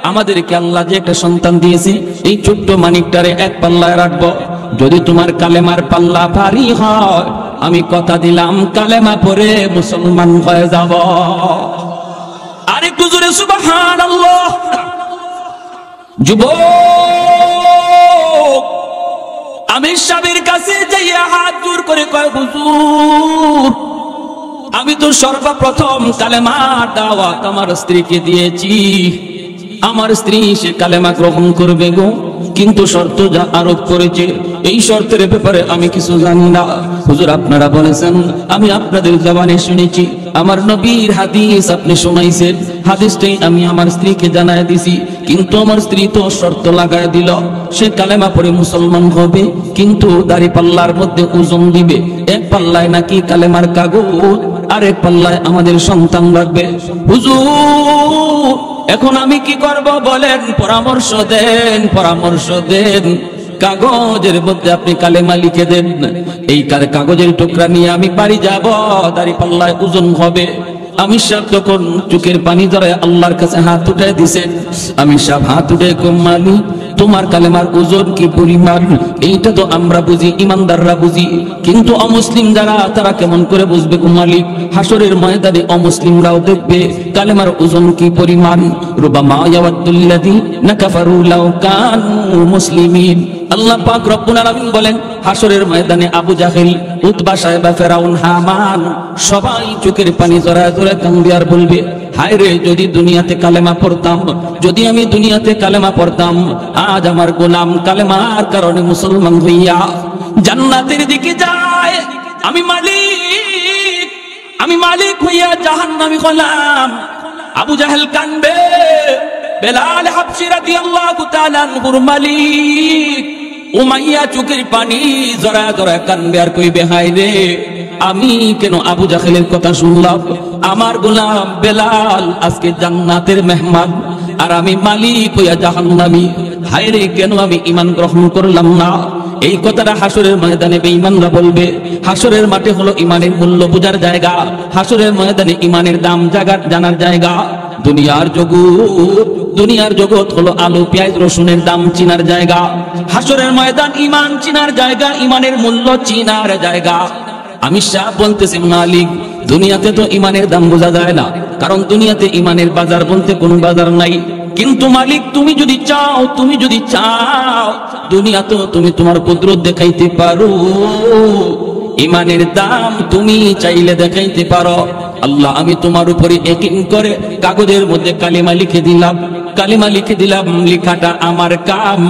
Speaker 1: আমাদেরকে আল্লাহ যে একটা সন্তান দিয়েছে, এই ছোট্ট মানিকটারে এক পাল্লায় রাখবো। যদি তোমার কালেমার পাল্লা ভারী হয়, আমি কথা দিলাম কালেমা পড়ে মুসলমান হয়ে যাব। আরেকটু জোরে সুবহানাল্লাহ। যুবক আমি সাহেবের কাছে যাইয়া হাত জোর করে কয়, হুজুর, আমি তো সর্বপ্রথম কালেমার দাওয়াত আমার স্ত্রীকে দিয়েছি। আমার স্ত্রী সে কালেমা গ্রহণ করবে গো, কিন্তু শর্ত যা আরোপ করেছে, এই শর্তের ব্যাপারে আমি কিছু জানি না। হুজুর আপনারা বলেছেন, আমি আপনাদের জবানে শুনেছি, আমার নবীর হাদিস আপনি শোনাইছেন, হাদিসটাই আমি আমার স্ত্রীকে জানায় দিছি। কিন্তু আমার স্ত্রী তো শর্ত লাগায় দিল, সে কালেমা পড়ে মুসলমান হবে, কিন্তু দাড়ি পাল্লার মধ্যে ওজন দিবে। এক পাল্লায় নাকি কালেমার কাগজ, আর এক পাল্লায় আমাদের সন্তান রাখবে। হুজুর এখন আমি কি করব বলেন, পরামর্শ দেন। কাগজের মধ্যে আপনি কালেমা লিখে দেন। এই কাগজের টুকরা নিয়ে আমি বাড়ি যাব, দাড়ি পাল্লায় ওজন হবে। আমি সাহেব তখন চোখের পানি ধরে আল্লাহর কাছে হাত উঠে দিছেন। আমি সাহেব হাত উঠে কমালি, তোমার কালেমার ওজন কি পরিমাণ এইটা তো আমরা বুঝি, ইমানদাররা বুঝি, কিন্তু অমুসলিম যারা তারা কেমন করে বুঝবে গো মালিক? হাসরের ময়দানে অমুসলিমরাও দেখবে কালেমার ওজন কি পরিমাণ। রুবামা ইয়াওয়াদুল্লাযীনা কাফারু লাও কানু মুসলিমিন। আল্লাহ পাক রব্বুল আলামিন বলেন, হাসরের ময়দানে আবু জাহেল, উতবা সাহেবা, ফেরাউন, হামান সবাই চোখের পানি জড়ায় জড়ায় কাঁদবে আর বলবে, হায় রে, যদি দুনিয়াতে কালেমা পড়তাম, যদি আমি দুনিয়াতে কালেমা পড়তাম, আজ আমার গোলাম কালেমার কারণে মুসলমান হইয়া জান্নাতের দিকে যায়, আমি মালিক হইয়া জাহান্নামী হলাম। আবু জাহেল কাঁদবে, বেলাল হাবশী রাদিয়াল্লাহু তাআলা আনহুর মালিক উমাইয়া চোখের পানি জড়ায় জড়ায় কান্দে আর কইবে হায় রে, আমি কেন আবু জাহেলের কথা শুনলাম? আমার গোলাম বেলাল আজকে জান্নাতের মেহমান, আর আমি মালিক হইয়া জাহান্নামী। হায় রে, কেন আমি ঈমান গ্রহণ করলাম না? এই কথাটা হাসরের ময়দানে বেঈমানরা বলবে। হাসরের মাঠে হলো ঈমানের মূল্য বোঝার জায়গা, হাসরের ময়দানে ঈমানের দাম জানার জায়গা। দুনিয়ার জগৎ হলো আলু পেঁয়াজ রসুনের দাম চিনার জায়গা। হাসরের ময়দান ঈমান চিনার জায়গা, ঈমানের মূল্য চিনার জায়গা। আমি শাহ বলতেছি মালিক, দুনিয়াতে তো ঈমানের দাম বোঝা যায় না, কারণ দুনিয়াতে ঈমানের বাজার বলতে কোনো বাজার নাই। কিন্তু মালিক, তুমি যদি চাও দুনিয়া তো তুমি তোমার কুদরত দেখাইতে পারো, ঈমানের দাম তুমি চাইলে দেখাইতে পারো। আল্লাহ, আমি তোমার উপরে ইয়াকিন করে কাগজের মধ্যে কালিমা লিখে দিলাম, লেখাটা আমার কাম,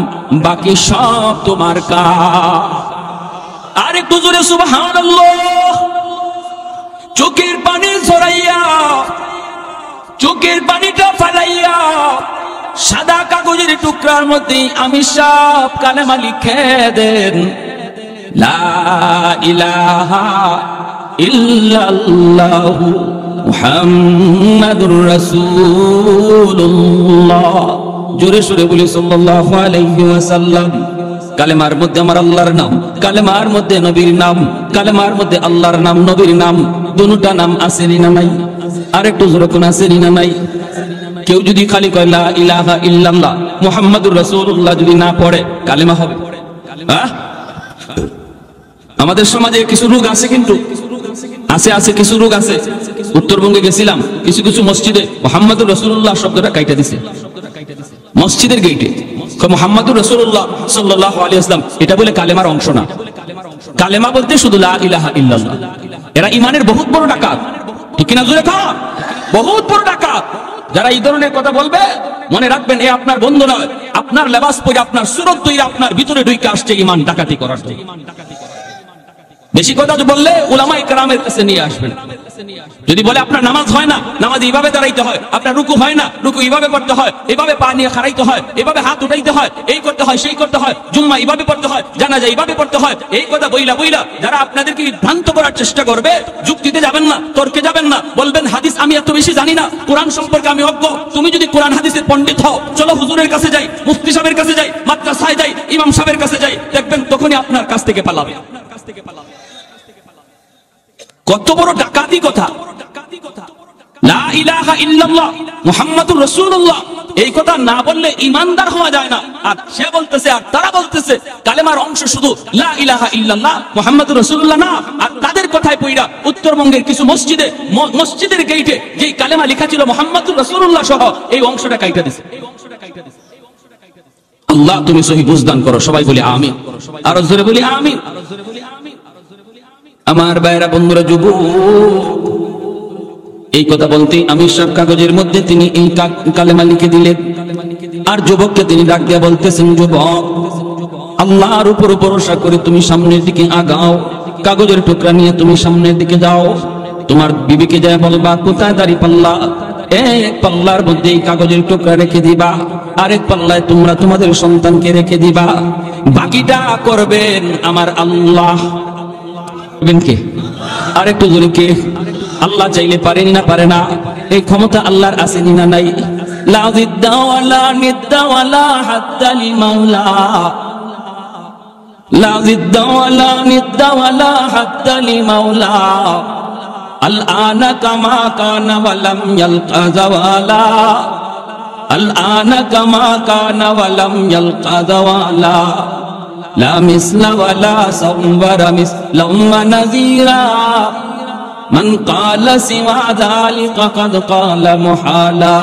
Speaker 1: বাকি সব তোমার কাম। আরে হুজুরে সুবহানাল্লাহ, চোখের পানি ঝরাইয়া, চোখের পানিটা ফালাইয়া সাদা কাগজের টুকরার মধ্যে আমি সব কালেমা লিখে দেন। লা ইলাহা ইল্লাল্লাহু মুহাম্মাদুর রাসূলুল্লাহ। জোরে সোরে বলি সাল্লাল্লাহু আলাইহি ওয়াসাল্লাম। কালেমার মধ্যে আমার আল্লাহর নাম, কালেমার মধ্যে নবীর নাম, কালেমার মধ্যে আল্লাহর নাম নবীর নাম, দুটোটা নাম আছে না নাই? আরেকটু জোরে কোন আছে না নাই? কেউ যদি খালি কয় লা ইলাহা ইল্লাল্লাহ মুহাম্মাদুর রাসূলুল্লাহ যদি না পড়ে, কালেমা হবে? আমাদের সমাজে কিছু রোগ আছে, কিন্তু আছে কিছু রোগ আছে। উত্তরবঙ্গে গেছিলাম, কিছু মসজিদে মুহাম্মাদুর রাসূলুল্লাহ শব্দটা কাইটা দিছে মসজিদের গেটে। মুহাম্মাদুর রাসূলুল্লাহ সাল্লাল্লাহু আলাইহি ওয়াসাল্লাম, এটা বলে কালেমার অংশ না। কালেমা বলতে শুধু লা ইলাহা ইল্লাল্লাহ। এরা ঈমানের বহুত বড় ডাকাত, ঠিক না? জোরে কর, বহুত বড় ডাকাত। যারা এই ধরনের কথা বলবে, মনে রাখবেন, এ আপনার বন্ধু নয়, আপনার লেবাস পরে, আপনার সুরত তৈরি, আপনার ভিতরে ঢুকে আসছে ঈমান ডাকাতি করার জন্য। বেশি কথা বললে উলামায়ে কেরামের কাছে নিয়ে আসবেন। যদি বলে আপনার নামাজ হয় না, নামাজ এইভাবে দাঁড়াইতে হয়, আপনার রুকু হয় না, রুকু এইভাবে পড়তে হয়, এইভাবে পা নিয়ে খাড়াইতে হয়, এইভাবে হাত উঠাইতে হয়, এই করতে হয়, সেই করতে হয়, জুম্মা এইভাবে পড়তে হয়, জানাজা এইভাবে পড়তে হয়, এই কথা বইলা যারা আপনাদেরকে বিভ্রান্ত করার চেষ্টা করবে, যুক্তিতে যাবেন না, তর্কে যাবেন না, বলবেন হাদিস আমি এত বেশি জানি না, কোরআন সম্পর্কে আমি অজ্ঞ। তুমি যদি কোরআন হাদিসের পণ্ডিত হও, চলো হুজুরের কাছে যাই, মুফতি সাহেবের কাছে যাই, মাদ্রাসায় যাই, ইমাম সাহেবের কাছে যাই, দেখবেন তখনই আপনার কাছ থেকে পালাবে। কত বড় ডাকাতি কথা! লা ইলাহা ইল্লাল্লাহ মুহাম্মাদুর রাসূলুল্লাহ, এই কথা না বললে ঈমানদার হওয়া যায় না। আর সে বলতেছে, আর তারা বলতেছে কালেমার অংশ শুধু লা ইলাহা ইল্লাল্লাহ মুহাম্মাদুর রাসূলুল্লাহ না। আর তাদের কথায় পয়রা উত্তরবঙ্গের কিছু মসজিদের গেটে যেই কালেমা লেখা ছিল মুহাম্মাদুর রাসূলুল্লাহ সহ, এই অংশটা কাইটা দিছে। আল্লাহ তুমি সহি বুঝদান করো। সবাই বলি আমিন, আর জোরে বলি আমিন। আমার ভাইরা, বন্ধুরা, যুবক, এই কথা বলতে আমি সব কাগজের মধ্যে তিনি এই কালেমা লিখে দিলেন। আর যুবককে তিনি ডাক দিয়া বলতেছেন, যুবক, আল্লাহর উপর ভরসা করে তুমি সামনের দিকে আগাও। কাগজের টুকরা নিয়ে তুমি সামনের দিকে যাও। তোমার বিবিকে যায় বলবা, কোথায় দাঁড়িয়ে পাল্লা? এক পাল্লার মধ্যে এই কাগজের টুকরা রেখে দিবা, আরেক পাল্লায় তোমরা তোমাদের সন্তানকে রেখে দিবা। বাকিটা করবেন আমার আল্লাহ। কে? আরেকটু জোরে কে? আল্লাহ চাইলে পারেন না, পারে না? এই ক্ষমতা আল্লাহর আছে না নাই? লা জিদ্দা ওয়ালা নিদ্দা ওয়ালা হাদ্দা লিমাওলা, লা জিদ্দা ওয়ালা নিদ্দা ওয়ালা হাদ্দা লিমাওলা, আল আনা কামা কানা ওয়ালাম ইয়ালকা জাওয়ালা, আল আনা কামা কানা ওয়ালাম ইয়ালকা জাওয়ালা, লা মিসলা ওয়ালা সাওয়ারা মিসলাম নাযীরা, মান ক্বালা সিওয়া যালিকা কাদ ক্বালা মুহালা,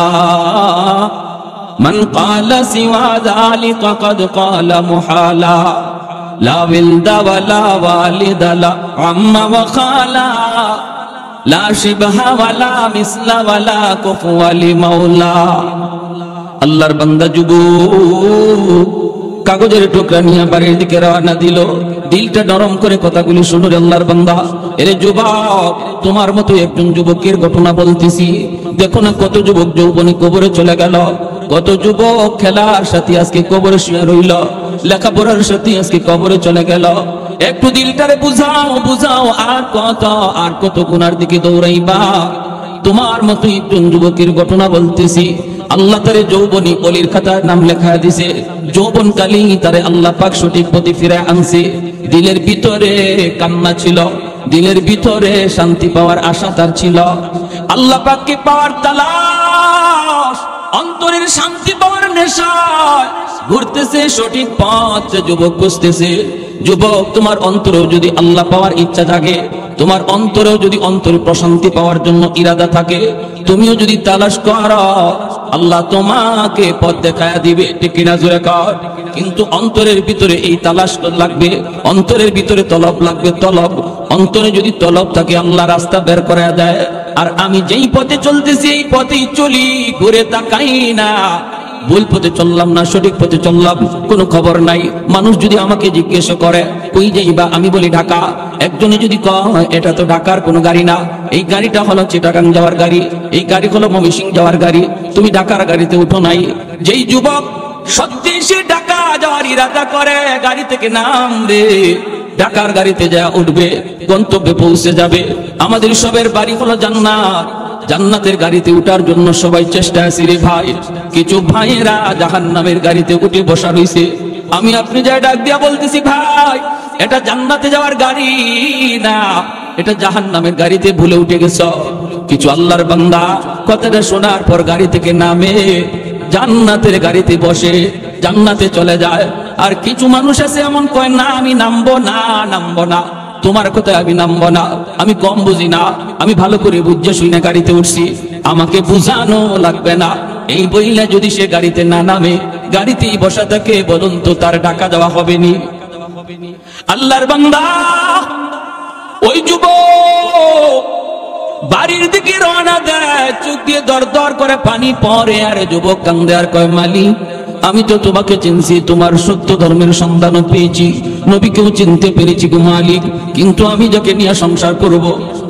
Speaker 1: মান ক্বালা সিওয়া যালিকা কাদ ক্বালা মুহালা, লা ওয়ালদা ওয়ালা ওয়ালিদা লা আম্মা ওয়া খালা, লা শিবহা ওয়ালা মিসলা ওয়ালা কুফুয়া লিমাওলা। আল্লাহর বান্দা যুবক কাগজের টুকরা নিয়ে বাড়ির দিকে রওনা দিল। দিলটা নরম করে কথাগুলি শুনো রে আল্লাহর বান্দা। এরে যুবক, তোমার মতো একজন যুবকের ঘটনা বলতেছি। দেখো না কত যুবক যৌবনে কবরে চলে গেল, কত যুবক খেলার সাথে আজকে কবরে শুয়ে রইল। লেখাপড়ার সাথে আজকে কবরে চলে গেল। একটু দিলটারে বুঝাও বুঝাও, আর কত গুনার দিকে দৌড়াইবা। তোমার মতো একজন যুবকের ঘটনা বলতেছি। আল্লাহ তারে যৌবনী অলির খাতার নাম লেখা দিছে। যৌবন কালী তারে আল্লাহ পাক সঠিক পথে ফিরে আনছে। দিলের ভিতরে কান্না ছিল, দিলের ভিতরে শান্তি পাওয়ার আশা তার ছিল। আল্লাহ পাককে পাওয়ার তালাশ, অন্তরের শান্তি পাওয়ার নেশায় ঘুরতেছে সঠিক পথ যুবক খুঁজতেছে। যুবক, তোমার অন্তরেও যদি আল্লাহ পাওয়ার ইচ্ছা থাকে, তোমার অন্তরেও যদি অন্তরে প্রশান্তি পাওয়ার জন্য ইরাদা থাকে, তুমিও যদি তালাশ করো, আল্লাহ তোমাকে পথ দেখায়া দিবে। ঠিক কিনা জোরে কর। কিন্তু অন্তরের ভিতরে এই তালাশ লাগবে, অন্তরের ভিতরে তলব লাগবে, তলব। অন্তরে যদি তলব থাকে আল্লাহ রাস্তা বের করে দেয়। আর আমি যেই পথে চলতেছি এই পথেই চলি, ঘুরে তাকাই না। ভুল পথে চললাম না সঠিক পথে চললাম কোনো খবর নাই। মানুষ যদি আমাকে জিজ্ঞেস করে কই যাইবা, আমি বলি ঢাকা। একজনে যদি কয় এটা তো ঢাকার কোনো গাড়ি না, এই গাড়িটা হলো চিটাগাং যাওয়ার গাড়ি, এই গাড়ি হলো ময়মনসিংহ যাওয়ার গাড়ি, তুমি ঢাকার গাড়িতে উঠো নাই। যেই যুবক সত্যি সে ঢাকা যাওয়ার ইরাদা করে, গাড়ি থেকে নামবে, ঢাকার গাড়িতে যা উঠবে, গন্তব্যে পৌঁছে যাবে। আমাদের সবের বাড়ি হলো জান্নাত, জান্নাতের গাড়িতে উঠার জন্য সবাই চেষ্টা আছে রে ভাই। কিছু ভাইয়েরা জাহান্নামের গাড়িতে উঠে বসা রইছে। আমি আপনি যা ডাক দিয়া বলতেছি, ভাই এটা জান্নাতে যাওয়ার গাড়ি না, এটা জাহান্নামের গাড়িতে ভুলে উঠে গেছ। কিছু আল্লাহর বান্দা কথাটা শোনার পর গাড়ি থেকে নামে, জান্নাতের গাড়িতে বসে জান্নাতে চলে যায়। আর কিছু মানুষ আছে এমন কয়, না আমি নামবো না, নামবো না, তোমার কথায় আমি নামবো না, আমি কম বুঝি না, আমি ভালো করে বুঝে শুনে গাড়িতে উঠছি, আমাকে বুঝানো লাগবে না। এই বইলে যদি সে গাড়িতে না নামে, গাড়িতেই বসা থাকে, বলুন তো তার ঢাকা যাওয়া হবে নি? আল্লাহর বান্দা ওই যুবক বাড়ির দিকে রওনা দেয়, চোখ দিয়ে দর দর করে পানি পড়ে। আর যুবক কান্দে আর কয়, মালিক আমি তো তোমাকে চিনছি, তোমার সত্য ধর্মের সন্ধানও পেয়েছি, নবীকেও চিনতে পেরেছি গো মালিক, কিন্তু আমি যাকে নিয়ে সংসার করব,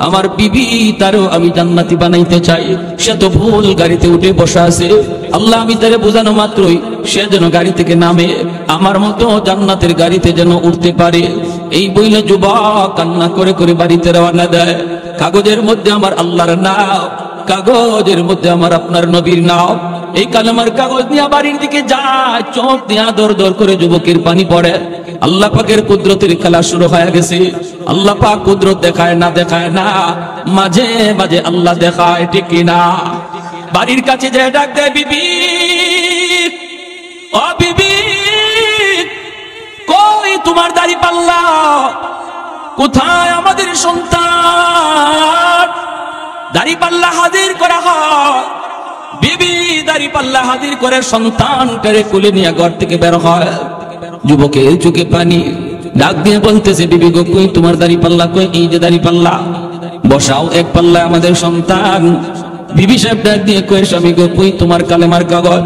Speaker 1: আমার বিবি, তারও আমি জান্নাতি বানাইতে চাই। সে তো ভুল গাড়িতে উঠে বসা আছে। আল্লাহ আমি তারে বোঝানো মাত্রই সে যেন গাড়ি থেকে নামে, আমার মতো জান্নাতের গাড়িতে যেন উঠতে পারে। এই বইলে যুবক কান্না করে করে বাড়িতে রওনা দেয়। কাগজের মধ্যে আমার আল্লাহর নাম, কাগজের মধ্যে আমার আপনার নবীর নাম। এই কালেমার কাগজ নিয়ে বাড়ির দিকে যায়, চোখ দিয়া দর দর করে যুবকের পানি পড়ে। আল্লাহ পাকের কুদরতের খেলা শুরু হয়ে গেছে। আল্লাহ পাক কুদরত দেখায় না, দেখায় না, মাঝে মাঝে আল্লাহ দেখায়, ঠিক না? বাড়ির কাছে যে ডাক দেয়, বিবি ও বিবি, কই তোমার দাড়ি পাল্লা, কোথায় আমাদের সন্তান? দাড়ি পাল্লা হাজির করা হয়। বিবি দাড়ি পাল্লা হাজির করে সন্তানটারে কোলে নিয়ে ঘর থেকে বের হয়। যুবকের চোখে পানি, ডাক দিয়ে বলতেছে, বিবি গো কই তোমার দাড়ি পাল্লা, কই? এই যে দাড়ি পাল্লা, বসাও এক পাল্লা আমাদের সন্তান। বিবি সাহেব ডাক দিয়ে কয়, স্বামী গো কই তোমার কালেমার কাগজ?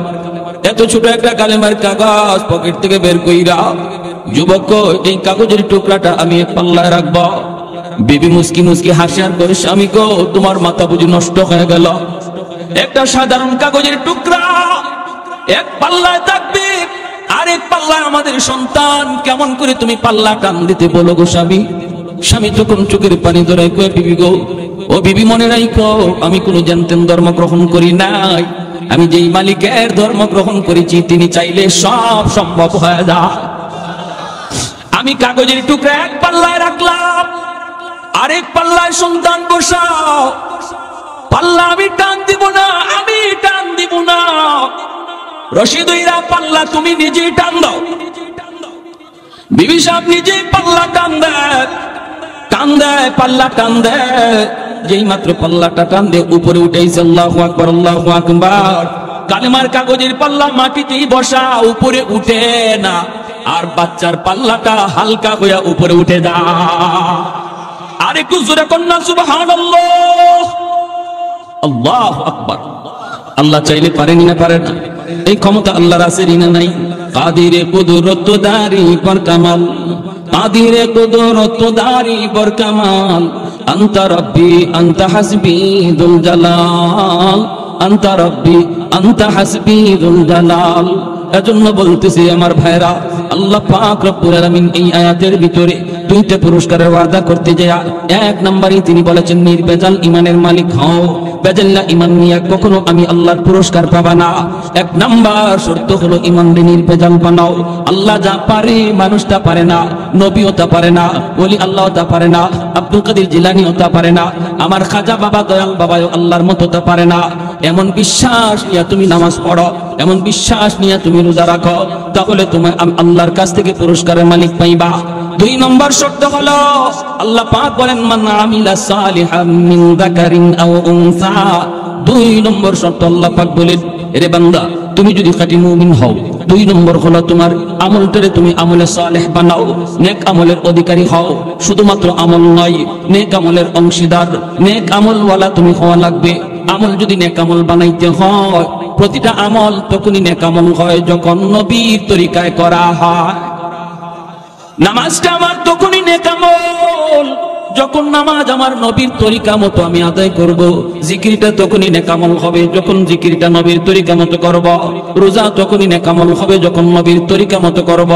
Speaker 1: এত ছোট একটা কালেমার কাগজ পকেট থেকে বের কইরা। যুবক, এই কাগজের টুকরাটা আমি এক পাল্লায় রাখবো। বিবি মুস্কি মুস্কি হাসি আর করে, স্বামী গো তোমার মাথা বুঝি নষ্ট হয়ে গেল? একটা সাধারণ কাগজের টুকরা এক পাল্লায় থাকবে, আরেক পাল্লায় আমাদের সন্তান, কেমন করে তুমি পাল্লা টান দিতে বলো গো স্বামী? স্বামী তখন চোখের পানি ধরাই কয়, বিবি গো, ও বিবি মনে রাখো, আমি কোনো জানতেন ধর্ম গ্রহণ করি নাই, আমি যেই মালিকের ধর্ম গ্রহণ করেছি তিনি চাইলে সব সম্ভব হয়ে যায়। আমি কাগজের টুকরা এক পাল্লায় রাখলাম, আরেক পাল্লায় সন্তান বসাও। পাল্লা আমি টান দিব না, আমি টান দিব না, রশি দইরা পাল্লা তুমি নিজেই টান দাও। বিবি সাহেব নিজেই পাল্লা টান দেয়, টান দেয়, পাল্লা টান দেয়। যেই মাত্র পাল্লাটা টান দিয়ে উপরে উঠেছে, আল্লাহু আকবার, আল্লাহু আকবার। কালেমার কাগজের পাল্লা মাটিতেই বসা, উপরে উঠে না। আর বাচ্চার পাল্লাটা হালকা হইয়া উপরে উঠে যায়। আর একটু জোরে কন্যা সুবহানাল্লাহ, আল্লাহু আকবার। আল্লাহ চাইলে পারেন না, পারে না, এই ক্ষমতা আল্লাহর আছে না নাই? কাদিরে কুদরত দারি পর কামাল, কাদিরে কুদরত দারি পর কামাল, আনতা রব্বি আনতা হাসবি দুল জালাল, আনতা রব্বি আনতা হাসবি দুল জালাল। এজন্য বলতেছি আমার ভাইরা, আল্লাহ পাক রব্বুল আলামিন এই আয়াতের ভিতরে দুইটা পুরস্কারের ওয়াদা করতে যায়। এক নম্বরে তিনি বলেছেন নির্ভেজাল ঈমানের মালিক হও, বেজাল্লা ঈমান নিয়ে কখনো আমি আল্লাহর পুরস্কার পাবা না। এক নাম্বার শর্ত হলো ঈমানকে নির্ভেজাল বানাও। আল্লাহ যা পারে মানুষটা পারে না, নবীও তা পারে না, ওলি আল্লাহও তা পারে না, আব্দুল কাদের জিলানীও তা পারে না, আমার খাজা বাবা দয়াল বাবাও আল্লাহর মতো তা পারে না। এমন বিশ্বাস নিয়ে তুমি নামাজ পড়ো, এমন বিশ্বাস নিয়ে তুমি রোজা রাখো, তাহলে তুমি আল্লাহর কাছ থেকে পুরস্কারের মালিক পাইবা। দুই নম্বর শর্ত হলো আল্লাহ পাক বলেন মান আমিলা সালিহাম মিন যাকারিন আও উনসা। দুই নম্বর শর্ত আল্লাহ পাক বলেন এরে বান্দা তুমি যদি খাঁটি মুমিন হও, দুই নম্বর হলো তোমার আমলটারে তুমি আমলে সালেহ বানাও, নেক আমলের অধিকারী হও। শুধুমাত্র আমল নয়, নেক আমলের অংশীদার, নেক আমলওয়ালা তুমি হওয়া লাগবে। আমল যদি নেক আমল বানাইতে হয়, প্রতিটা আমল তখনই নেক আমল হয় যখন নবীর তরিকায় করা হয়। নামাজটা আমার তখনই নেক আমল যখন নামাজ আমার নবীর তরিকা মতো আমি আদায় করব। জিকিরটা তখনই নেক আমল হবে যখন জিকিরটা নবীর তরিকা মতো করব। রোজা তখনই নেক আমল হবে যখন নবীর তরিকা মতো করব।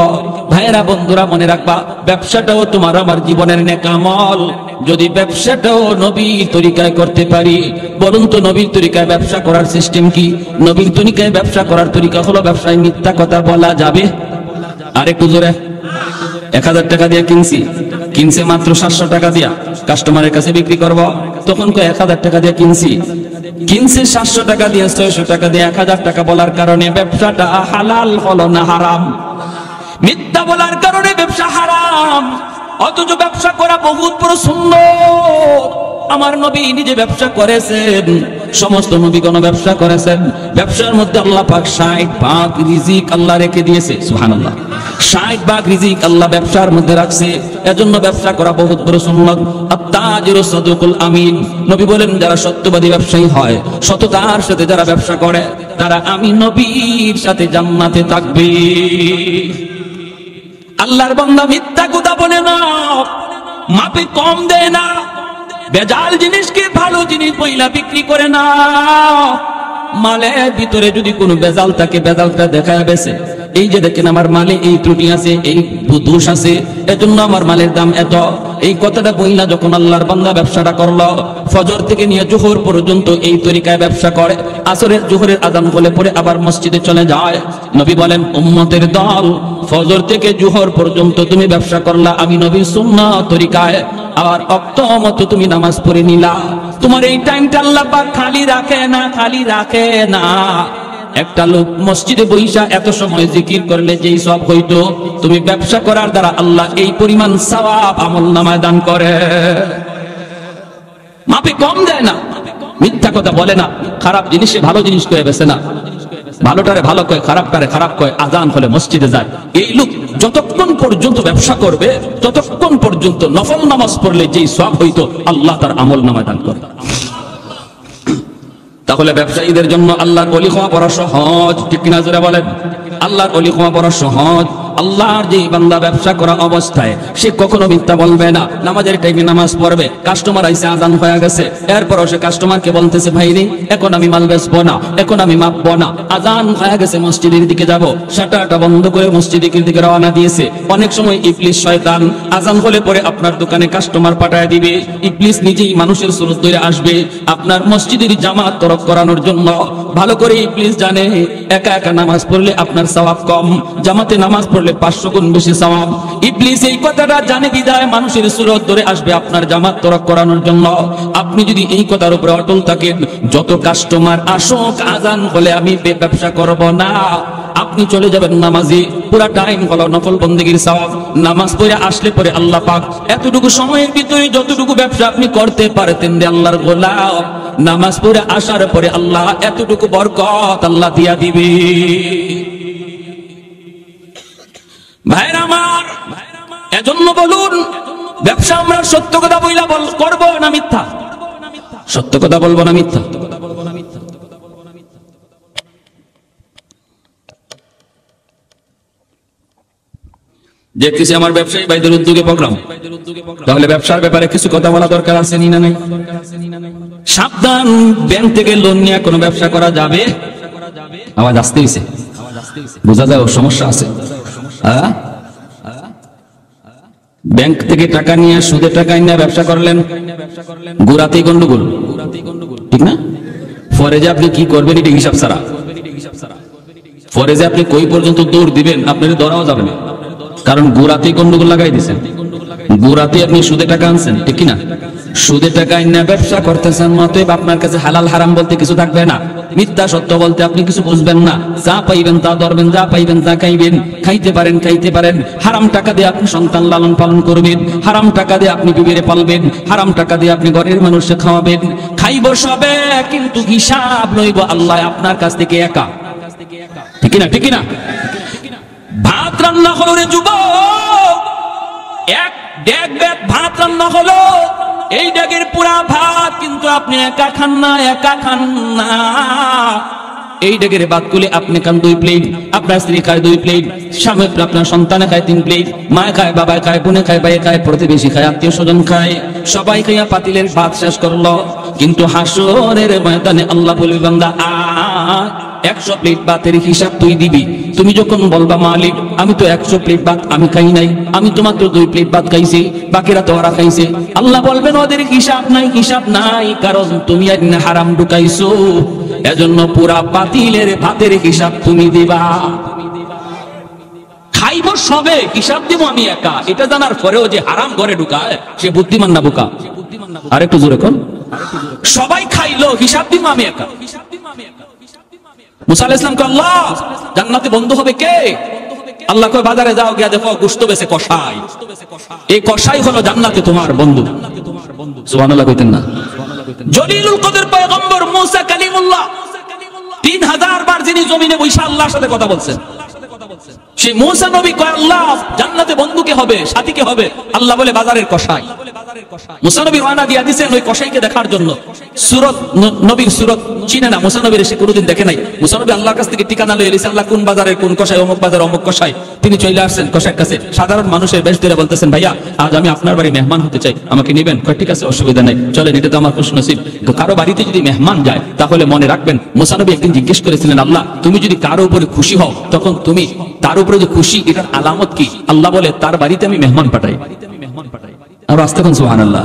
Speaker 1: ভাইয়েরা বন্ধুরা মনে রাখবা, ব্যবসাটাও তোমার আমার জীবনের নেক আমল যদি ব্যবসাটাও নবীর তরিকায় করতে পারি। বলুন তো নবীর তরিকায় ব্যবসা করার সিস্টেম কি? নবীর তরিকায় ব্যবসা করার তরিকা হলো ব্যবসায় মিথ্যা কথা বলা যাবে। আরেকটু জোরে। 1000 টাকা দিয়ে কিনছে মাত্র 700 টাকা দিয়া কাস্টমারের কাছে বিক্রি করব, তখন কয় 1000 টাকা দিয়ে কিনছে 700 টাকা দিয়ে 600 টাকা দিয়ে 1000 টাকা বলার কারণে ব্যবসাটা হালাল হলো না হারাম? মিথ্যা বলার কারণে ব্যবসা হারাম, অথচ ব্যবসা করা বহুত বড় সুন্নাত। আমার নবী নিজে ব্যবসা করেছেন, সমস্ত নবীগণ ব্যবসা করেছেন। ব্যবসার মধ্যে আল্লাহ পাক 60 ভাগ রিজিক আল্লাহ রেখে দিয়েছে। সুবহানাল্লাহ, 60 ভাগ রিজিক আল্লাহ ব্যবসার মধ্যে রাখছে। এজন্য ব্যবসা করা বহুত বড় সুন্নাত। আত-তাজিরু সাদুকুল আমিন, নবী বলেন যারা সত্যবাদী ব্যবসায়ী হয়, সততার সাথে যারা ব্যবসা করে, তারা আমি নবীর সাথে জান্নাতে থাকবে। আল্লাহর বান্দা মিথ্যা কথা বলে না, মাপে কম দেয় না, বেজাল জিনিসকে ভালো জিনিস বইলা বিক্রি করে না। মালের ভিতরে যদি কোনো বেজাল থাকে, বেজালটা দেখায় বেছে, এই যে দেখেন আমার মালে এই ত্রুটি আছে, এই দোষ আছে, এজন্য আমার মালের দাম এত। এই কথাটা বইলা যখন আল্লাহর বান্দা ব্যবসাটা করলো, ফজর থেকে নিয়ে জোহর পর্যন্ত এই তরিকায় ব্যবসা করে, আসরের জোহরের আযান বলে পরে আবার মসজিদে চলে যায়। নবী বলেন উম্মতের দল, ফজর থেকে জোহর পর্যন্ত তুমি ব্যবসা করলা আমি নবীর সুন্নাহ তরিকায়, আর ওয়াক্ত মতো তুমি নামাজ পড়ে নিলা। তোমার এই টাইমটা আল্লাহ পাক খালি রাখে না। একটা লোক মসজিদে বইসা এত সময় জিকির করলে যেই সওয়াব হইতো, তুমি ব্যবসা করার দ্বারা আল্লাহ এই পরিমাণ সওয়াব আমলনামায় দান করে। মাপে কম দেয় না, মিথ্যা কথা বলে না, খারাপ জিনিসে ভালো জিনিস কয়ে বেছে না, ভালোটারে ভালো কয়, খারাপটারে খারাপ কয়, আজান হলে মসজিদে যায়। এই লোক যতক্ষণ পর্যন্ত ব্যবসা করবে, ততক্ষণ পর্যন্ত নফল নামাজ পড়লে যেই সওয়াব হইতো আল্লাহ তার আমলনামায় দান করে। তাহলে ব্যবসায়ীদের জন্য আল্লাহর ওলি হওয়া বড় সহজ, ঠিক কিনা জোরে বলেন? আল্লাহর ওলি হওয়া বড় সহজ। আল্লাহর যে বান্দা ব্যবসা করা অবস্থায় সে কখনো মিথ্যা বলবে না, নামাজের টাইমে নামাজ পড়বে, কাস্টমার আইসে আজান হয়ে গেছে, এরপরও সে কাস্টমারকে বলতেছে ভাই রে এখন আমি মাল বেচবো না, এখন আমি মাপবো না, আজান হয়ে গেছে মসজিদের দিকে যাব, শাটারটা বন্ধ করে মসজিদের দিকে রওনা দিয়েছে। অনেক সময় ইবলিস শয়তান আজান হলে পরে আপনার দোকানে কাস্টমার পাঠায় দিবে, ইবলিস নিজেই মানুষের সুরত ধরে আসবে আপনার মসজিদের জামাত তরক করানোর জন্য। ভালো করে ইবলিস জানে একা একা নামাজ পড়লে আপনার সওয়াব কম, জামাতে নামাজ পড়লে 500 গুণ বেশি সওয়াব। ইবলিস এই কথাটা জানে বিদায় মানুষের সুরত ধরে আসবে আপনার জামাত তরক করানোর জন্য। আপনি যদি এই কথার উপরে অটল থাকেন, যত কাস্টমার আসুক আজান হলে আমি ব্যবসা করব না, আপনি চলে যাবেন নামাজি, পুরা টাইম হলো নফল বন্দেগীর সওয়াব। নামাজ পড়ে আসলে পরে আল্লাহ পাক এতটুকু সময়ের ভিতরে যতটুকু ব্যবসা আপনি করতে পারতেন রে আল্লাহর গোলাম, নামাজ পড়ে আসার পরে আল্লাহ এতটুকু বরকত আল্লাহ দিয়া দিবে। ভাইরা আমার, এজন্য বলুন ব্যবসা আমরা সত্য কথা বইলা করব না মিথ্যা? সত্য কথা বলবো না মিথ্যা? দেখতেছি আমার ব্যবসায়ী ভাইদের উদ্যোগে প্রোগ্রাম, তাহলে ব্যবসার ব্যাপারে কিছু কথা বলা দরকার আছে না নাই? সাবধান, ব্যাংক থেকে লোন নিয়ে কোনো ব্যবসা করা যাবে? আওয়াজ আসতেইছে, বোঝা যায় সমস্যা আছে। ব্যাংক থেকে টাকা নিয়ে সুদে টাকা নিয়ে ব্যবসা করলেন, গোড়াতেই গন্ডগোল, ঠিক না? ফরেজে আপনি কি করবেন এটা হিসাব ছাড়া। ফরেজে আপনি কই পর্যন্ত দৌড় দিবেন আপনার ধরাও যাবে না, কারণ গোড়াতেই গন্ডগোল লাগাই দিচ্ছেন। গোড়াতে আপনি সুদে টাকা আনছেন, ঠিক কিনা? সুদে টাকা আইনা ব্যবসা করতেছেন, অতএব আপনার কাছে হালাল হারাম বলতে কিছু থাকবে না, মিথ্যা সত্য বলতে আপনি কিছু বুঝবেন না। যা পাইবেন তা ধরবেন, যা পাইবেন তা খাইবেন, খাইতে পারেন। হারাম টাকা দিয়ে আপনি সন্তান লালন পালন করবেন, হারাম টাকা দিয়ে আপনি বিবিরে পালবেন, হারাম টাকা দিয়ে আপনি ঘরের মানুষকে খাওয়াবেন। খাইব সবে, কিন্তু হিসাব লইব আল্লাহ আপনার কাছ থেকে একা, ঠিক কিনা? ঠিক কিনা? ভাত রান্না হলো রে যুবক, এক ডেক ভাত রান্না হলো, এই ডেকের পুরা ভাত কিন্তু আপনি একা খান না। এই ডেকের ভাত গুলি আপনি খান 2 প্লেট, আপনার স্ত্রী খায় 2 প্লেট, স্বামী আপনার সন্তানে খায় 3 প্লেট, মা খায়, বাবা খায়, বোনে খায়, ভাই খায়, প্রতিবেশী খায়, আত্মীয় স্বজন খায়, সবাই খাইয়া পাতিলের ভাত শেষ করলো। কিন্তু হাসরের ময়দানে আল্লাহ বলবে, বান্দা 100 প্লেট ভাতের হিসাব তুই দিবি। তুমি যখন বলবা মালিক আমি তো 100 প্লেট ভাত আমি খাই নাই, আমি তো মাত্র 2 প্লেট ভাত খাইছি, বাকিরা তো ওরা খাইছে, আল্লাহ বলবেন ওদের হিসাব নাই, কারণ তুমি একদিন হারাম ঢুকাইছো, এজন্য পুরা পাতিলের ভাতের হিসাব তুমি দিবা। খাইব সবে, হিসাব দিব আমি একা, এটা জানার পরেও যে হারাম ঘরে ঢুকায় সে বুদ্ধিমান না বোকা? আরেকটু জোরে কোন। সবাই খাইলো, হিসাব দিব আমি একা। মুসা আলাইহিস সালাম কে আল্লাহ জান্নাতে বন্ধু হবে কে? আল্লাহ কয় বাজারে যাও, গিয়া দেখো গোশত বেচে কসাই, এই কসাই হলো জান্নাতে তোমার বন্ধু। সুবহানাল্লাহ কইতেন না? জলিলুল কদর পয়গম্বর মুসা কালিমুল্লাহ 3000 বার যিনি জমিনে বসে আল্লাহর সাথে কথা বলছেন, সেই মুসা নবী কয় আল্লাহ জান্নাতে বন্ধু কে হবে, সাথী কে হবে? আল্লাহ বলে বাজারের কসাই। মুসা নবী রওনা দিয়া দিয়েছেন ওই কসাইকে দেখার জন্য। সূরত নবীর সূরত চিনে না, মুসা নবীর সে কোনোদিন দেখে নাই। মুসা নবী আল্লাহর কাছ থেকে ঠিকানা লয়ে এসেছেন, আল্লাহ কোন বাজারের কোন কসাই, অমুক বাজার অমুক কসাই। তিনি চলে আসছেন কসাইয়ের কাছে, সাধারণ মানুষের বেশ ধরে বলতেছেন, ভাইয়া আজ আমি আপনার বাড়ি মেহমান হতে চাই, আমাকে নেবেন? কয় ঠিক আছে, অসুবিধা নাই, চলেন, এটা তো আমার খুশ নসিব। কারো বাড়িতে যদি মেহমান যায় তাহলে মনে রাখবেন, মুসা নবী একদিন জিজ্ঞেস করেছিলেন, আল্লাহ তুমি যদি কারো উপরে খুশি হও তখন তুমি তার উপরে যে খুশি এটার আলামত কি? আল্লাহ বলে তার বাড়িতে আমি মেহমান পাঠাই। আর আস্তে কোন সুবহানাল্লাহ।